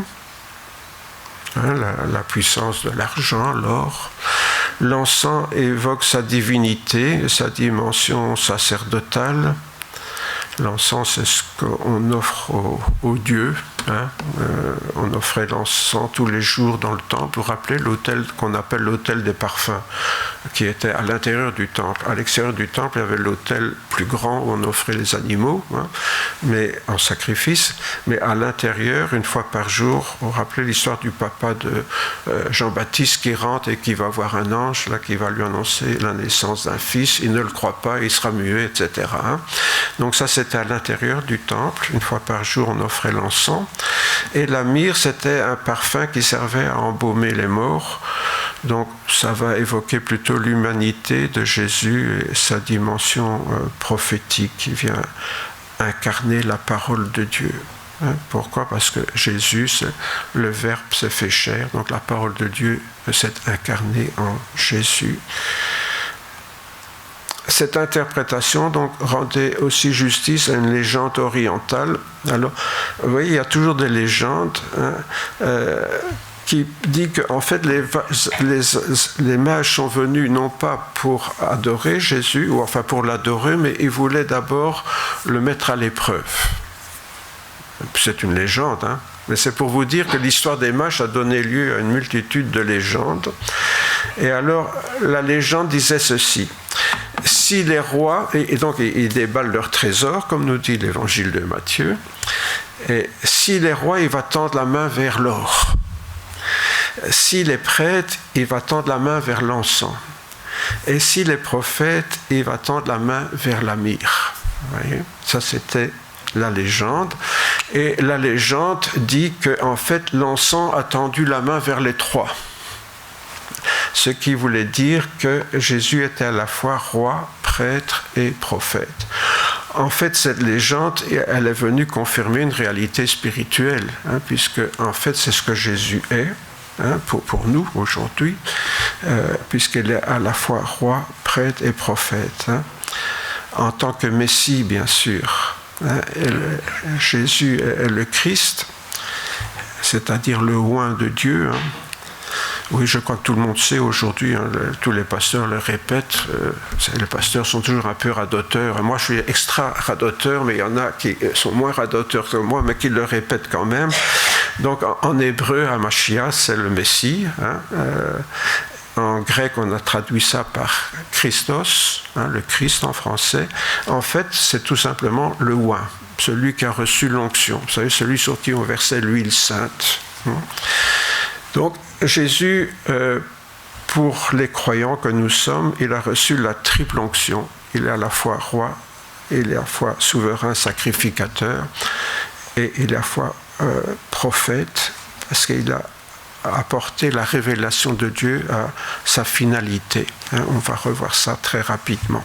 la puissance de l'argent, l'or. L'encens évoque sa divinité, sa dimension sacerdotale. L'encens, c'est ce qu'on offre aux dieux. On offrait l'encens tous les jours dans le temple. Vous vous rappelez l'autel qu'on appelle l'autel des parfums, qui était à l'intérieur du temple. À l'extérieur du temple, il y avait l'autel plus grand où on offrait les animaux, mais en sacrifice. Mais à l'intérieur, une fois par jour, vous vous rappelez l'histoire du papa de Jean-Baptiste qui rentre et qui va voir un ange là, qui va lui annoncer la naissance d'un fils. Il ne le croit pas, il sera muet, etc. Donc ça, c'était à l'intérieur du temple. Une fois par jour, on offrait l'encens. Et la myrrhe, c'était un parfum qui servait à embaumer les morts. Donc ça va évoquer plutôt l'humanité de Jésus et sa dimension prophétique qui vient incarner la parole de Dieu. Pourquoi ? Parce que Jésus, le Verbe s'est fait chair, donc la parole de Dieu s'est incarnée en Jésus. Cette interprétation donc rendait aussi justice à une légende orientale. Alors, vous voyez, il y a toujours des légendes qui disent qu'en fait, les mages sont venus non pas pour adorer Jésus, ou enfin pour l'adorer, mais ils voulaient d'abord le mettre à l'épreuve. C'est une légende, mais c'est pour vous dire que l'histoire des mages a donné lieu à une multitude de légendes. Et alors, la légende disait ceci. Si les rois, et donc ils déballent leur trésor, comme nous dit l'évangile de Matthieu, et si les rois, il va tendre la main vers l'or. Si les prêtres, il va tendre la main vers l'encens. Et si les prophètes, il va tendre la main vers la myrrhe. Vous voyez ? Ça, c'était la légende. Et la légende dit qu'en fait, l'encens a tendu la main vers les trois. Ce qui voulait dire que Jésus était à la fois roi, prêtre et prophète. En fait, cette légende, elle est venue confirmer une réalité spirituelle, puisque en fait, c'est ce que Jésus est, pour nous aujourd'hui, puisqu'il est à la fois roi, prêtre et prophète. En tant que Messie, bien sûr. Jésus est le Christ, c'est-à-dire le oint de Dieu. Oui, je crois que tout le monde sait aujourd'hui, tous les pasteurs le répètent, les pasteurs sont toujours un peu radoteurs. Moi, je suis extra radoteur, mais il y en a qui sont moins radoteurs que moi, mais qui le répètent quand même. Donc, en hébreu, Hamashiach, c'est le Messie. En grec, on a traduit ça par Christos, le Christ en français. En fait, c'est tout simplement le oint, celui qui a reçu l'onction. Vous savez, celui sur qui on versait l'huile sainte. Donc, Jésus, pour les croyants que nous sommes, il a reçu la triple onction. Il est à la fois roi, il est à la fois souverain sacrificateur, et il est à la fois prophète, parce qu'il a apporté la révélation de Dieu à sa finalité. On va revoir ça très rapidement.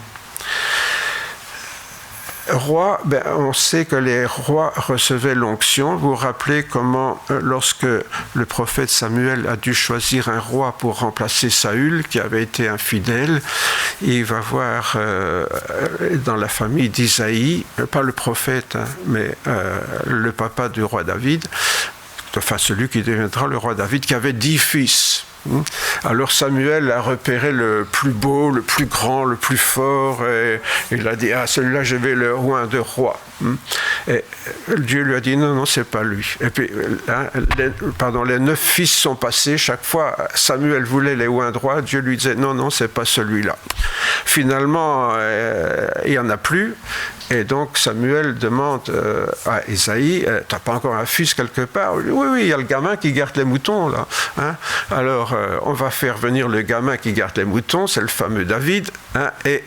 Roi, on sait que les rois recevaient l'onction. Vous vous rappelez comment, lorsque le prophète Samuel a dû choisir un roi pour remplacer Saül, qui avait été infidèle, il va voir dans la famille d'Isaïe, pas le prophète, mais le papa du roi David, enfin celui qui deviendra le roi David, qui avait 10 fils. Alors Samuel a repéré le plus beau, le plus grand, le plus fort, et il a dit, celui-là je vais le oindre de roi. Et Dieu lui a dit, non, c'est pas lui. Et puis, les 9 fils sont passés, chaque fois Samuel voulait les oindre roi, Dieu lui disait, non, c'est pas celui-là. Finalement, il n'y en a plus, et donc Samuel demande à Isaïe, t'as pas encore un fils quelque part ? Oui, il y a le gamin qui garde les moutons, là. Alors, on va faire venir le gamin qui garde les moutons, c'est le fameux David, et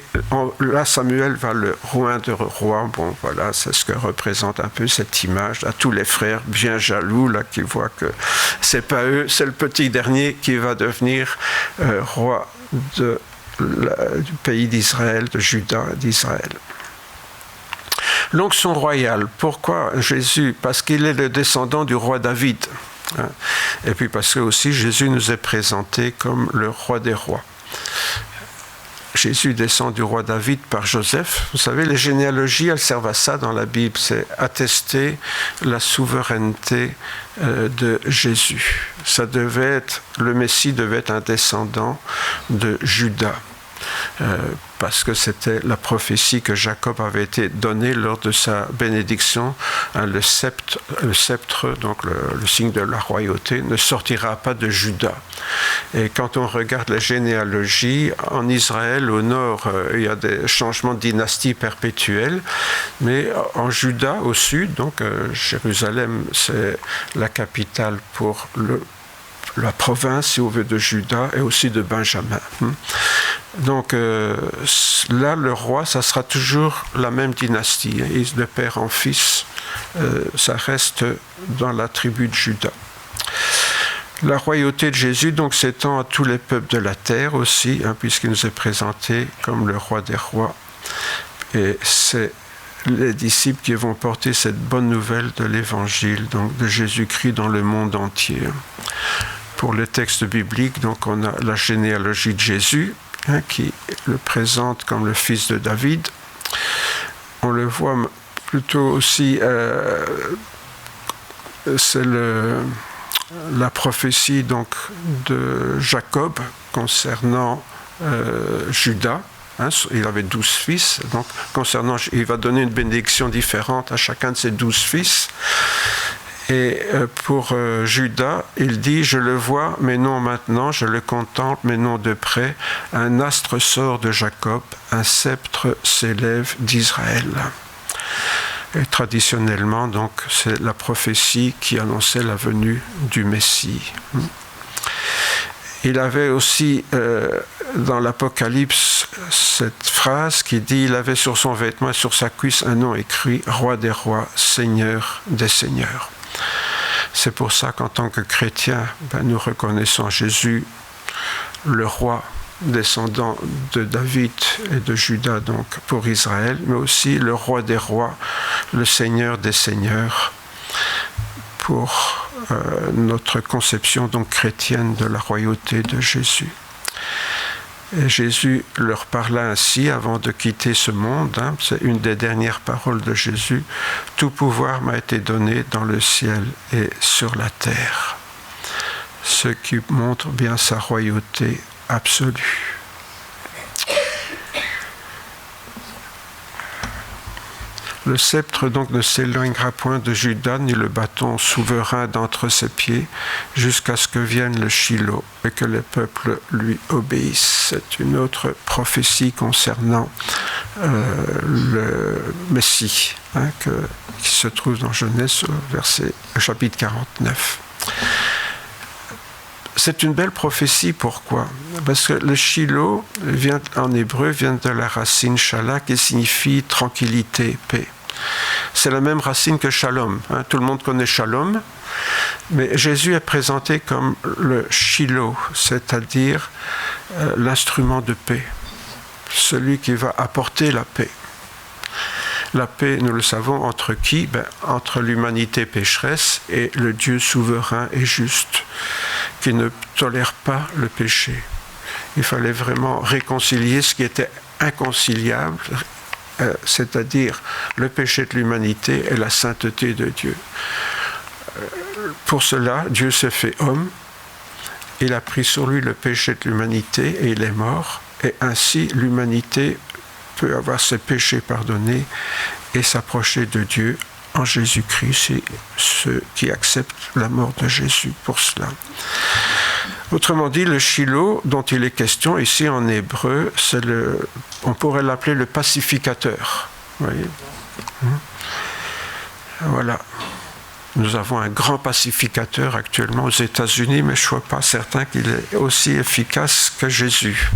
là Samuel va le oindre roi. Bon, voilà, c'est ce que représente un peu cette image, là, tous les frères bien jaloux, là, qui voient que c'est pas eux, c'est le petit dernier qui va devenir roi du pays d'Israël, de Juda d'Israël. L'onction royale, pourquoi Jésus ? Parce qu'il est le descendant du roi David. Et puis parce que aussi Jésus nous est présenté comme le roi des rois. Jésus descend du roi David par Joseph. Vous savez, les généalogies, elles servent à ça dans la Bible, c'est attester la souveraineté de Jésus. Le Messie devait être un descendant de Juda. Parce que c'était la prophétie que Jacob avait été donnée lors de sa bénédiction. Le sceptre, donc le signe de la royauté, ne sortira pas de Juda. Et quand on regarde la généalogie, en Israël, au nord, il y a des changements de dynastie perpétuels, mais en Juda, au sud, donc Jérusalem, c'est la capitale pour la province, si on veut, de Juda et aussi de Benjamin. Donc là, le roi, ça sera toujours la même dynastie. De père en fils, ça reste dans la tribu de Juda. La royauté de Jésus donc s'étend à tous les peuples de la terre aussi, puisqu'il nous est présenté comme le roi des rois. Et c'est les disciples qui vont porter cette bonne nouvelle de l'évangile, donc de Jésus-Christ dans le monde entier. Pour les textes bibliques, donc on a la généalogie de Jésus, qui le présente comme le fils de David. On le voit plutôt aussi, c'est la prophétie donc de Jacob concernant Judas. Il avait 12 fils, donc il va donner une bénédiction différente à chacun de ses 12 fils. Et pour Judas, il dit « Je le vois, mais non maintenant, je le contemple, mais non de près. Un astre sort de Jacob, un sceptre s'élève d'Israël. » Et traditionnellement, donc, c'est la prophétie qui annonçait la venue du Messie. Il avait aussi, dans l'Apocalypse, cette phrase qui dit « Il avait sur son vêtement et sur sa cuisse un nom écrit « Roi des rois, Seigneur des seigneurs ». C'est pour ça qu'en tant que chrétiens, nous reconnaissons Jésus, le roi descendant de David et de Juda, donc pour Israël, mais aussi le roi des rois, le Seigneur des seigneurs, pour notre conception donc chrétienne de la royauté de Jésus. Et Jésus leur parla ainsi avant de quitter ce monde. C'est une des dernières paroles de Jésus. « Tout pouvoir m'a été donné dans le ciel et sur la terre. » Ce qui montre bien sa royauté absolue. Le sceptre donc ne s'éloignera point de Juda, ni le bâton souverain d'entre ses pieds, jusqu'à ce que vienne le Shiloh et que les peuples lui obéissent. C'est une autre prophétie concernant le Messie, qui se trouve dans Genèse, chapitre 49. C'est une belle prophétie, pourquoi ? Parce que le Shiloh, en hébreu, vient de la racine shala, qui signifie tranquillité, paix. C'est la même racine que shalom. Tout le monde connaît shalom, mais Jésus est présenté comme le Shiloh, c'est-à-dire l'instrument de paix, celui qui va apporter la paix. La paix, nous le savons, entre qui ? Entre l'humanité pécheresse et le Dieu souverain et juste, qui ne tolère pas le péché. Il fallait vraiment réconcilier ce qui était inconciliable, c'est-à-dire le péché de l'humanité et la sainteté de Dieu. Pour cela, Dieu s'est fait homme, il a pris sur lui le péché de l'humanité et il est mort, et ainsi l'humanité peut avoir ses péchés pardonnés et s'approcher de Dieu en Jésus-Christ. C'est ceux qui acceptent la mort de Jésus pour cela. Autrement dit, le Shiloh dont il est question ici en hébreu, on pourrait l'appeler le pacificateur. Vous voyez ? Voilà. Nous avons un grand pacificateur actuellement aux États-Unis, mais je ne suis pas certain qu'il est aussi efficace que Jésus.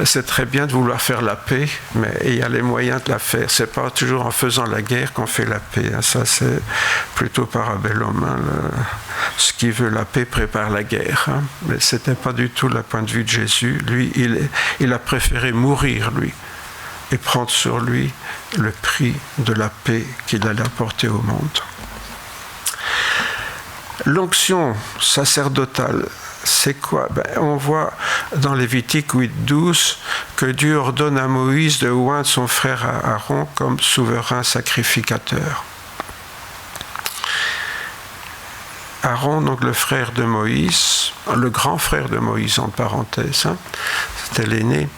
C'est très bien de vouloir faire la paix, mais il y a les moyens de la faire. Ce n'est pas toujours en faisant la guerre qu'on fait la paix. Ça, c'est plutôt parabellum. Ce qui veut la paix prépare la guerre. Mais ce n'était pas du tout le point de vue de Jésus. Lui, il a préféré mourir, lui, et prendre sur lui le prix de la paix qu'il allait apporter au monde. L'onction sacerdotale c'est quoi? On voit dans Lévitique 8:12 que Dieu ordonne à Moïse de oindre son frère Aaron comme souverain sacrificateur. Aaron, donc le frère de Moïse, le grand frère de Moïse en parenthèse, c'était l'aîné,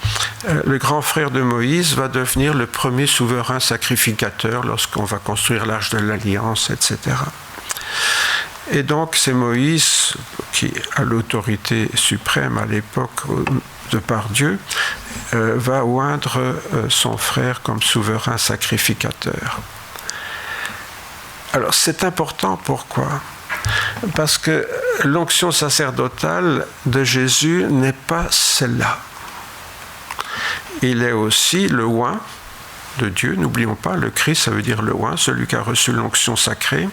le grand frère de Moïse va devenir le premier souverain sacrificateur lorsqu'on va construire l'arche de l'Alliance, etc. Et donc c'est Moïse qui a l'autorité suprême à l'époque de par Dieu, va oindre son frère comme souverain sacrificateur. Alors c'est important, pourquoi? Parce que l'onction sacerdotale de Jésus n'est pas celle-là. Il est aussi le oint de Dieu, n'oublions pas, le Christ, ça veut dire le oint, celui qui a reçu l'onction sacrée.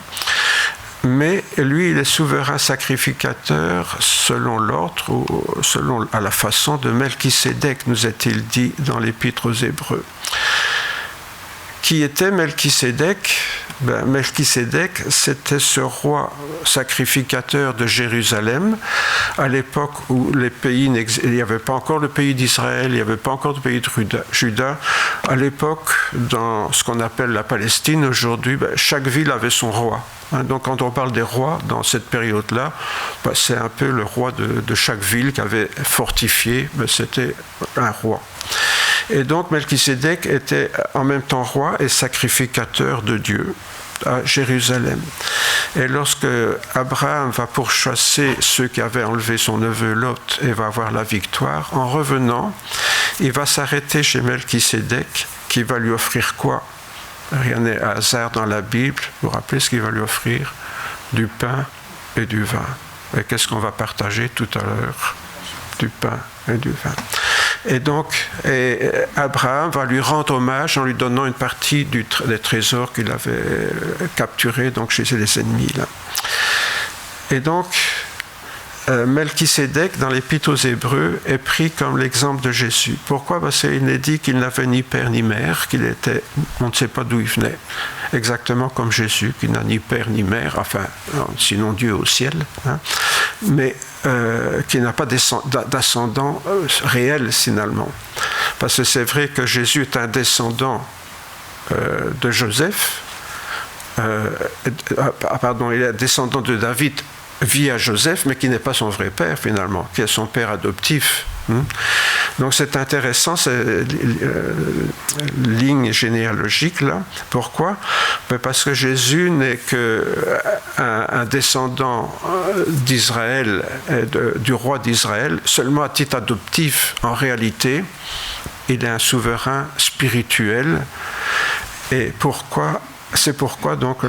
Mais lui, il est souverain sacrificateur selon l'ordre, ou selon à la façon de Melchisédek, nous est-il dit dans l'Épître aux Hébreux. Qui était Melchisédek? Melchisédek, c'était ce roi sacrificateur de Jérusalem, à l'époque où les pays il n'y avait pas encore le pays d'Israël, il n'y avait pas encore le pays de Juda. À l'époque, dans ce qu'on appelle la Palestine aujourd'hui, chaque ville avait son roi. Donc quand on parle des rois dans cette période-là, c'est un peu le roi de chaque ville qui avait fortifié, c'était un roi. Et donc Melchisédek était en même temps roi et sacrificateur de Dieu à Jérusalem. Et lorsque Abraham va pourchasser ceux qui avaient enlevé son neveu Lot et va avoir la victoire, en revenant, il va s'arrêter chez Melchisédek qui va lui offrir quoi? Rien n'est hasard dans la Bible. Vous vous rappelez ce qu'il va lui offrir? Du pain et du vin. Et qu'est-ce qu'on va partager tout à l'heure? Du pain et du vin. Et donc, Abraham va lui rendre hommage en lui donnant une partie des trésors qu'il avait capturés donc chez les ennemis. Là. Et donc, Melchisédek, dans l'Épître aux Hébreux, est pris comme l'exemple de Jésus. Pourquoi? Parce qu'il est dit qu'il n'avait ni père ni mère, qu'il était, on ne sait pas d'où il venait, exactement comme Jésus, qui n'a ni père ni mère, enfin, sinon Dieu au ciel, mais qui n'a pas d'ascendant réel finalement. Parce que c'est vrai que Jésus est un descendant de Joseph, il est un descendant de David via Joseph, mais qui n'est pas son vrai père finalement, qui est son père adoptif. Donc c'est intéressant, cette ligne généalogique là. Pourquoi? Parce que Jésus n'est qu'un descendant d'Israël, du roi d'Israël, seulement à titre adoptif. En réalité, il est un souverain spirituel. Et pourquoi? C'est pourquoi donc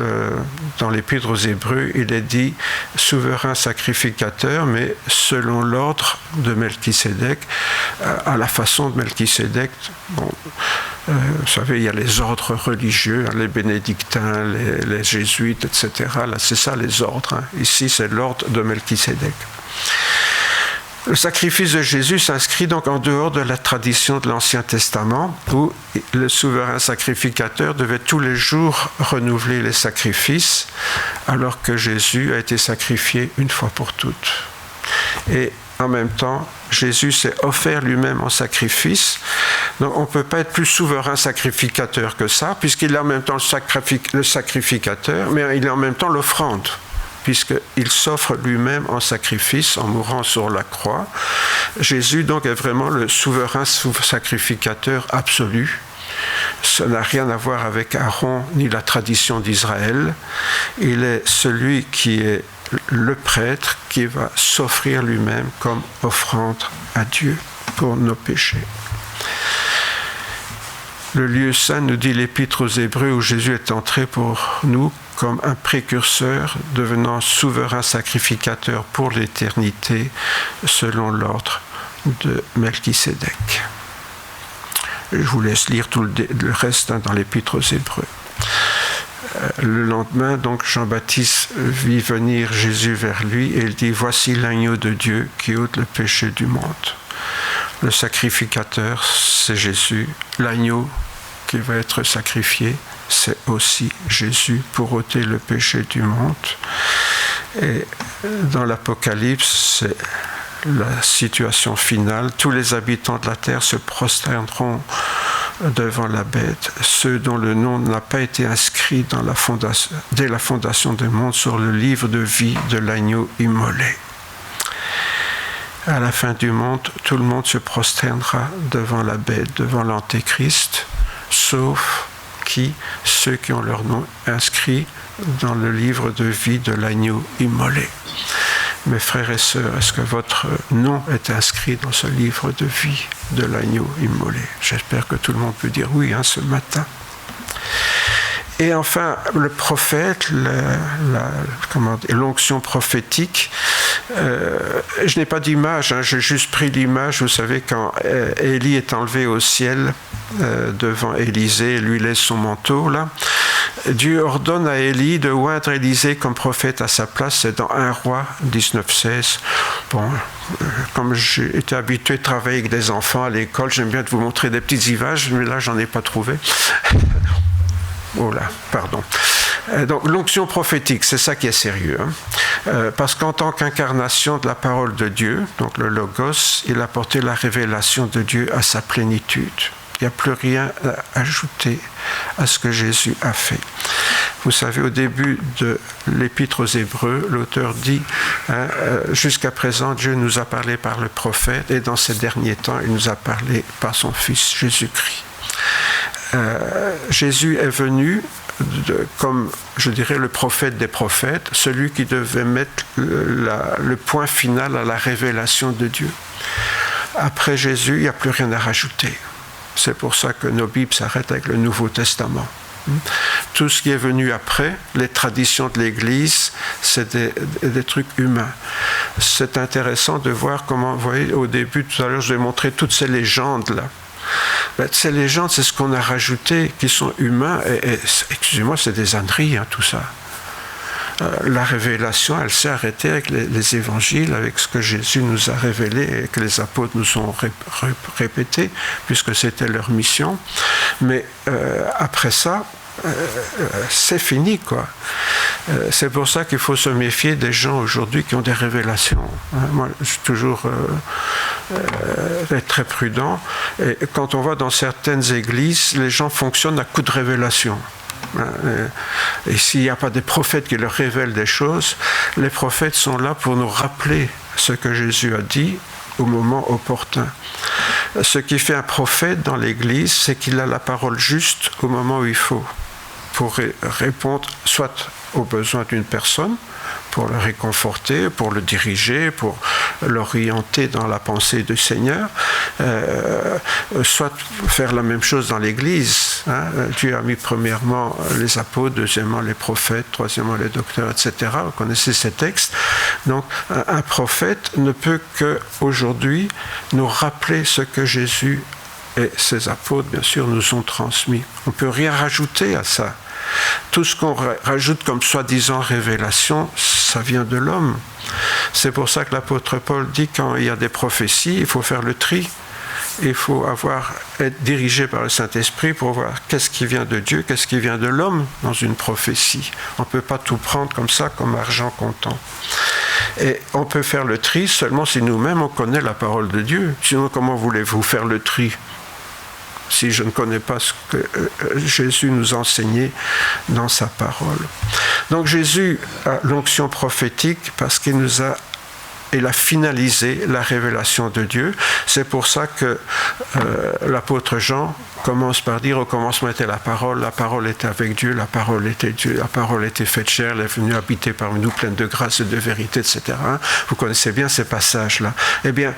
dans l'Épître aux Hébreux, il est dit souverain sacrificateur, mais selon l'ordre de Melchisédek, à la façon de Melchisédek. Bon, vous savez, il y a les ordres religieux, les bénédictins, les jésuites, etc. Là, c'est ça les ordres. Ici, c'est l'ordre de Melchisédek. Le sacrifice de Jésus s'inscrit donc en dehors de la tradition de l'Ancien Testament, où le souverain sacrificateur devait tous les jours renouveler les sacrifices, alors que Jésus a été sacrifié une fois pour toutes. Et en même temps, Jésus s'est offert lui-même en sacrifice. Donc on ne peut pas être plus souverain sacrificateur que ça, puisqu'il est en même temps le sacrificateur, mais il est en même temps l'offrande, puisqu'il s'offre lui-même en sacrifice en mourant sur la croix. Jésus donc est vraiment le souverain sacrificateur absolu. Ça n'a rien à voir avec Aaron ni la tradition d'Israël. Il est celui qui est le prêtre qui va s'offrir lui-même comme offrande à Dieu pour nos péchés. Le lieu saint, nous dit l'Épître aux Hébreux, où Jésus est entré pour nous comme un précurseur, devenant souverain sacrificateur pour l'éternité, selon l'ordre de Melchisédek. Je vous laisse lire tout le reste dans l'Épître aux Hébreux. Le lendemain, donc, Jean-Baptiste vit venir Jésus vers lui et il dit « Voici l'agneau de Dieu qui ôte le péché du monde ». Le sacrificateur, c'est Jésus. L'agneau qui va être sacrifié, c'est aussi Jésus pour ôter le péché du monde. Et dans l'Apocalypse, c'est la situation finale. Tous les habitants de la terre se prosterneront devant la bête, ceux dont le nom n'a pas été inscrit dès la fondation du monde sur le livre de vie de l'agneau immolé. À la fin du monde, tout le monde se prosternera devant la bête, devant l'Antéchrist, sauf ceux qui ont leur nom inscrit dans le livre de vie de l'agneau immolé. Mes frères et sœurs, est-ce que votre nom est inscrit dans ce livre de vie de l'agneau immolé? J'espère que tout le monde peut dire oui ce matin. Et enfin, le prophète, l'onction prophétique, je n'ai pas d'image, j'ai juste pris l'image, vous savez, quand Élie est enlevé au ciel devant Élisée, et lui laisse son manteau, là, Dieu ordonne à Élie de oindre Élisée comme prophète à sa place, c'est dans 1 Roi 19,16. Bon, comme j'ai été habitué de travailler avec des enfants à l'école, j'aime bien de vous montrer des petites images, mais là, j'en ai pas trouvé. Oh là, pardon. Donc l'onction prophétique, c'est ça qui est sérieux. Parce qu'en tant qu'incarnation de la parole de Dieu, donc le Logos, il a apporté la révélation de Dieu à sa plénitude. Il n'y a plus rien à ajouter à ce que Jésus a fait. Vous savez, au début de l'Épître aux Hébreux, l'auteur dit jusqu'à présent, Dieu nous a parlé par le prophète, et dans ces derniers temps, il nous a parlé par son Fils Jésus-Christ. Jésus est venu comme, je dirais, le prophète des prophètes, celui qui devait mettre le point final à la révélation de Dieu. Après Jésus, il n'y a plus rien à rajouter. C'est pour ça que nos Bibles s'arrêtent avec le Nouveau Testament. Tout ce qui est venu après, les traditions de l'Église, c'est des trucs humains. C'est intéressant de voir comment, vous voyez, au début, tout à l'heure, je vais montrer toutes ces légendes-là. Ces légendes, c'est ce qu'on a rajouté, qui sont humains, et excusez-moi, c'est des âneries, tout ça. La révélation, elle s'est arrêtée avec les évangiles, avec ce que Jésus nous a révélé et que les apôtres nous ont répété, puisque c'était leur mission. Mais après ça, c'est fini, quoi. C'est pour ça qu'il faut se méfier des gens aujourd'hui qui ont des révélations. Moi, je suis toujours être très prudent. Et quand on va dans certaines églises, les gens fonctionnent à coup de révélation. Et s'il n'y a pas des prophètes qui leur révèlent des choses, les prophètes sont là pour nous rappeler ce que Jésus a dit au moment opportun. Ce qui fait un prophète dans l'Église, c'est qu'il a la parole juste au moment où il faut, pour répondre soit aux besoins d'une personne, pour le réconforter, pour le diriger, pour l'orienter dans la pensée du Seigneur, soit faire la même chose dans l'Église. Dieu a mis premièrement les apôtres, deuxièmement les prophètes, troisièmement les docteurs, etc. Vous connaissez ces textes. Donc un prophète ne peut qu'aujourd'hui nous rappeler ce que Jésus et ses apôtres, bien sûr, nous ont transmis. On ne peut rien rajouter à ça. Tout ce qu'on rajoute comme soi-disant révélation, ça vient de l'homme. C'est pour ça que l'apôtre Paul dit quand il y a des prophéties, il faut faire le tri. Il faut être dirigé par le Saint-Esprit pour voir qu'est-ce qui vient de Dieu, qu'est-ce qui vient de l'homme dans une prophétie. On ne peut pas tout prendre comme ça, comme argent comptant. Et on peut faire le tri seulement si nous-mêmes on connaît la parole de Dieu. Sinon, comment voulez-vous faire le tri ? Si je ne connais pas ce que Jésus nous a enseigné dans sa parole. Donc Jésus a l'onction prophétique parce qu'il a finalisé la révélation de Dieu. C'est pour ça que l'apôtre Jean commence par dire au commencement était la parole était avec Dieu, la parole était Dieu, la parole était faite chair, elle est venue habiter parmi nous pleine de grâce et de vérité, etc. Vous connaissez bien ces passages-là. Eh bien,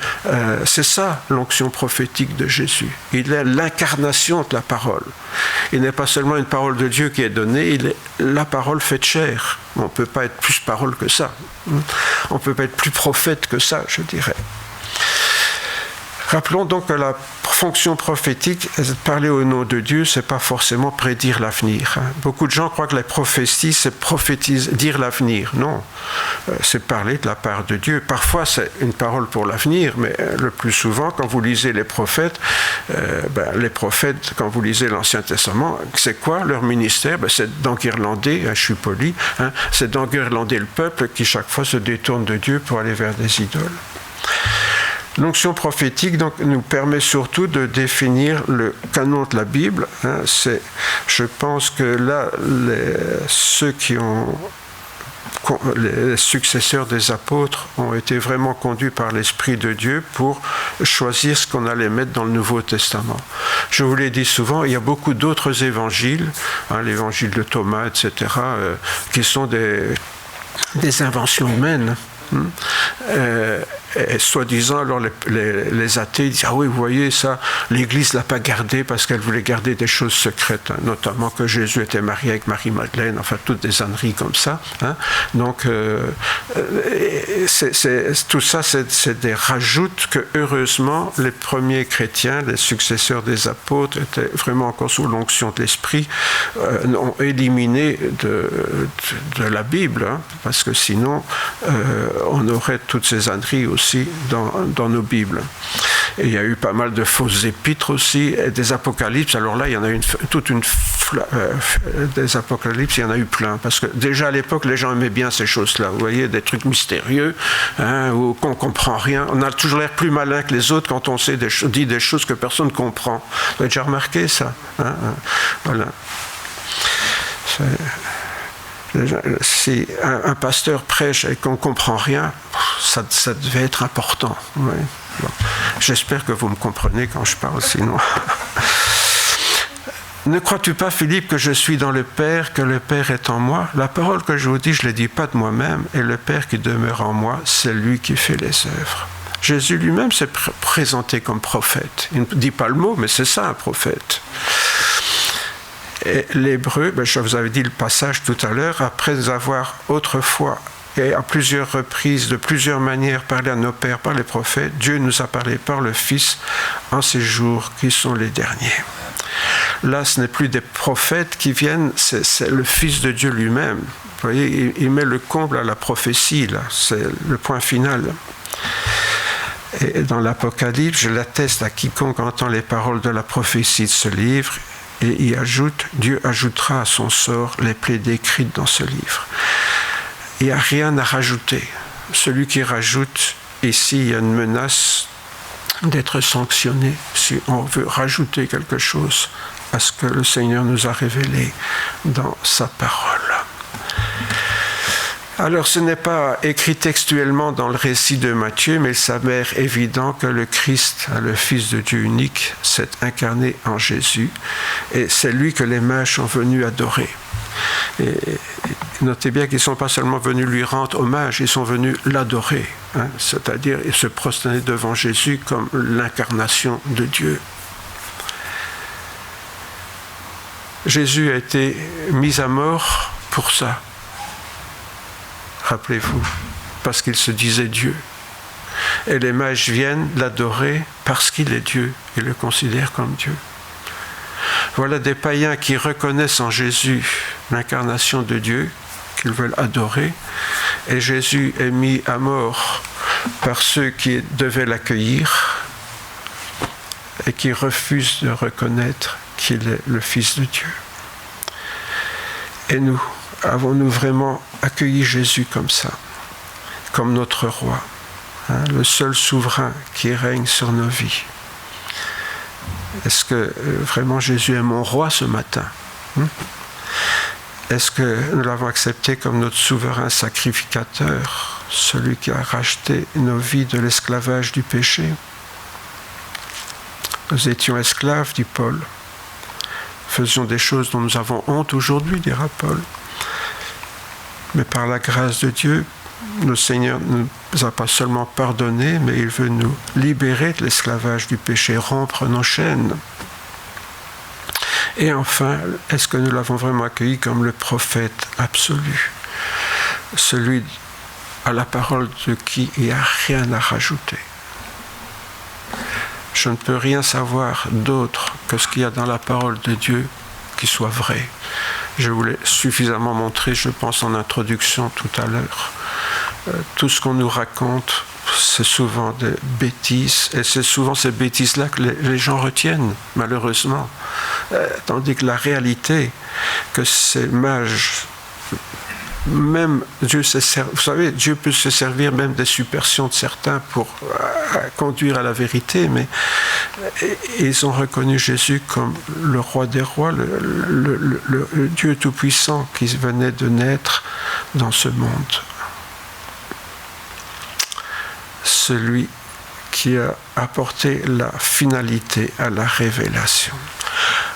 c'est ça l'onction prophétique de Jésus. Il est l'incarnation de la parole. Il n'est pas seulement une parole de Dieu qui est donnée, il est la parole faite chair. On ne peut pas être plus parole que ça. On ne peut pas être plus prophète que ça, je dirais. Rappelons donc que la fonction prophétique, parler au nom de Dieu, c'est pas forcément prédire l'avenir. Beaucoup de gens croient que la prophétie, c'est dire l'avenir. Non, c'est parler de la part de Dieu. Parfois, c'est une parole pour l'avenir, mais le plus souvent, quand vous lisez les prophètes, quand vous lisez l'Ancien Testament, c'est quoi leur ministère? C'est d'enguirlander, je suis poli, c'est d'enguirlander le peuple qui chaque fois se détourne de Dieu pour aller vers des idoles. L'onction prophétique donc, nous permet surtout de définir le canon de la Bible. Je pense que là, les successeurs des apôtres ont été vraiment conduits par l'Esprit de Dieu pour choisir ce qu'on allait mettre dans le Nouveau Testament. Je vous l'ai dit souvent, il y a beaucoup d'autres évangiles, l'évangile de Thomas, etc., qui sont des inventions humaines. Et soi-disant, alors les athées disent « Ah oui, vous voyez ça, l'Église ne l'a pas gardé parce qu'elle voulait garder des choses secrètes, notamment que Jésus était marié avec Marie-Madeleine, enfin toutes des âneries comme ça. » Donc, tout ça, c'est des rajoutes que, heureusement, les premiers chrétiens, les successeurs des apôtres, étaient vraiment encore sous l'onction de l'Esprit, ont éliminé de la Bible, parce que sinon, on aurait toutes ces âneries aussi dans nos Bibles. Et il y a eu pas mal de fausses épîtres aussi, et des apocalypses. Alors là, il y en a des apocalypses, il y en a eu plein. Parce que déjà à l'époque, les gens aimaient bien ces choses-là. Vous voyez, des trucs mystérieux, où on ne comprend rien. On a toujours l'air plus malin que les autres quand on dit des choses que personne ne comprend. Vous avez déjà remarqué ça? Voilà. Si un pasteur prêche et qu'on ne comprend rien, ça devait être important. Ouais. Bon. J'espère que vous me comprenez quand je parle, sinon. Ne crois-tu pas, Philippe, que je suis dans le Père, que le Père est en moi? La parole que je vous dis, je ne la dis pas de moi-même, et le Père qui demeure en moi, c'est lui qui fait les œuvres. Jésus lui-même s'est présenté comme prophète. Il ne dit pas le mot, mais c'est ça, un prophète. Et l'hébreu, je vous avais dit le passage tout à l'heure, après avoir autrefois et à plusieurs reprises, de plusieurs manières, parlé à nos pères par les prophètes, Dieu nous a parlé par le Fils en ces jours qui sont les derniers. Là, ce n'est plus des prophètes qui viennent, c'est le Fils de Dieu lui-même. Vous voyez, il met le comble à la prophétie, là, c'est le point final. Et dans l'Apocalypse, je l'atteste à quiconque entend les paroles de la prophétie de ce livre, et il ajoute, Dieu ajoutera à son sort les plaies décrites dans ce livre. Il n'y a rien à rajouter. Celui qui rajoute, ici, il y a une menace d'être sanctionné si on veut rajouter quelque chose à ce que le Seigneur nous a révélé dans sa parole. Alors, ce n'est pas écrit textuellement dans le récit de Matthieu, mais il s'avère évident que le Christ, le Fils de Dieu unique, s'est incarné en Jésus, et c'est lui que les mages sont venus adorer. Et notez bien qu'ils ne sont pas seulement venus lui rendre hommage, ils sont venus l'adorer, c'est-à-dire se prosterner devant Jésus comme l'incarnation de Dieu. Jésus a été mis à mort pour ça. Rappelez-vous, parce qu'il se disait Dieu. Et les mages viennent l'adorer parce qu'il est Dieu et le considèrent comme Dieu. Voilà des païens qui reconnaissent en Jésus l'incarnation de Dieu, qu'ils veulent adorer, et Jésus est mis à mort par ceux qui devaient l'accueillir et qui refusent de reconnaître qu'il est le Fils de Dieu. Et nous, avons-nous vraiment accueilli Jésus comme ça, comme notre roi, le seul souverain qui règne sur nos vies? Est-ce que vraiment Jésus est mon roi ce matin? Est-ce que nous l'avons accepté comme notre souverain sacrificateur, celui qui a racheté nos vies de l'esclavage du péché? Nous étions esclaves, dit Paul. Faisions des choses dont nous avons honte aujourd'hui, dira Paul. Mais par la grâce de Dieu, le Seigneur ne nous a pas seulement pardonné, mais il veut nous libérer de l'esclavage du péché, rompre nos chaînes. Et enfin, est-ce que nous l'avons vraiment accueilli comme le prophète absolu, celui à la parole de qui il n'y a rien à rajouter? je ne peux rien savoir d'autre que ce qu'il y a dans la parole de Dieu qui soit vrai. Je vous l'ai suffisamment montré, je pense, en introduction tout à l'heure. Tout ce qu'on nous raconte, c'est souvent des bêtises, et c'est souvent ces bêtises-là que les gens retiennent, malheureusement. Tandis que la réalité, que ces mages, même Dieu vous savez, Dieu peut se servir même des superstitions de certains pour conduire à la vérité, mais ils ont reconnu Jésus comme le roi des rois, le Dieu tout-puissant qui venait de naître dans ce monde. Celui qui a apporté la finalité à la révélation.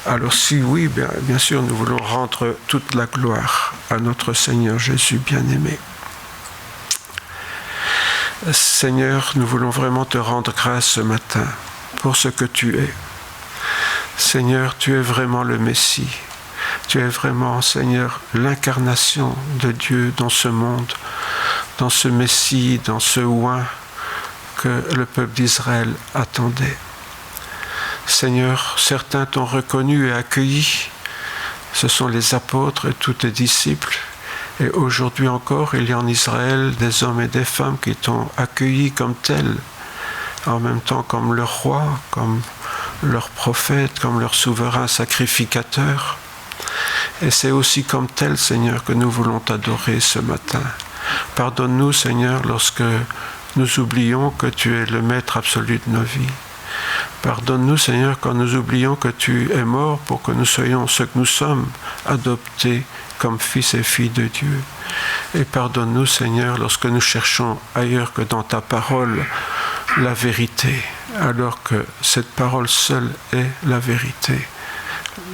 Alors si oui, bien sûr, nous voulons rendre toute la gloire à notre Seigneur Jésus bien-aimé. Seigneur, nous voulons vraiment te rendre grâce ce matin pour ce que tu es. Seigneur, tu es vraiment le Messie. Tu es vraiment, Seigneur, l'incarnation de Dieu dans ce monde, dans ce Messie, dans ce oint que le peuple d'Israël attendait. Seigneur, certains t'ont reconnu et accueilli. Ce sont les apôtres et tous tes disciples. Et aujourd'hui encore, il y a en Israël des hommes et des femmes qui t'ont accueilli comme tel, en même temps comme leur roi, comme leur prophète, comme leur souverain sacrificateur. Et c'est aussi comme tel, Seigneur, que nous voulons t'adorer ce matin. Pardonne-nous, Seigneur, lorsque nous oublions que tu es le maître absolu de nos vies. Pardonne-nous, Seigneur, quand nous oublions que tu es mort pour que nous soyons ce que nous sommes, adoptés comme fils et filles de Dieu. Et pardonne-nous, Seigneur, lorsque nous cherchons ailleurs que dans ta parole la vérité, alors que cette parole seule est la vérité,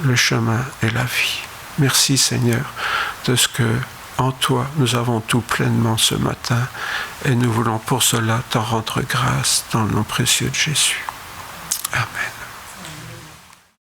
le chemin et la vie. Merci, Seigneur, de ce que en toi nous avons tout pleinement ce matin, et nous voulons pour cela t'en rendre grâce dans le nom précieux de Jésus. Amen.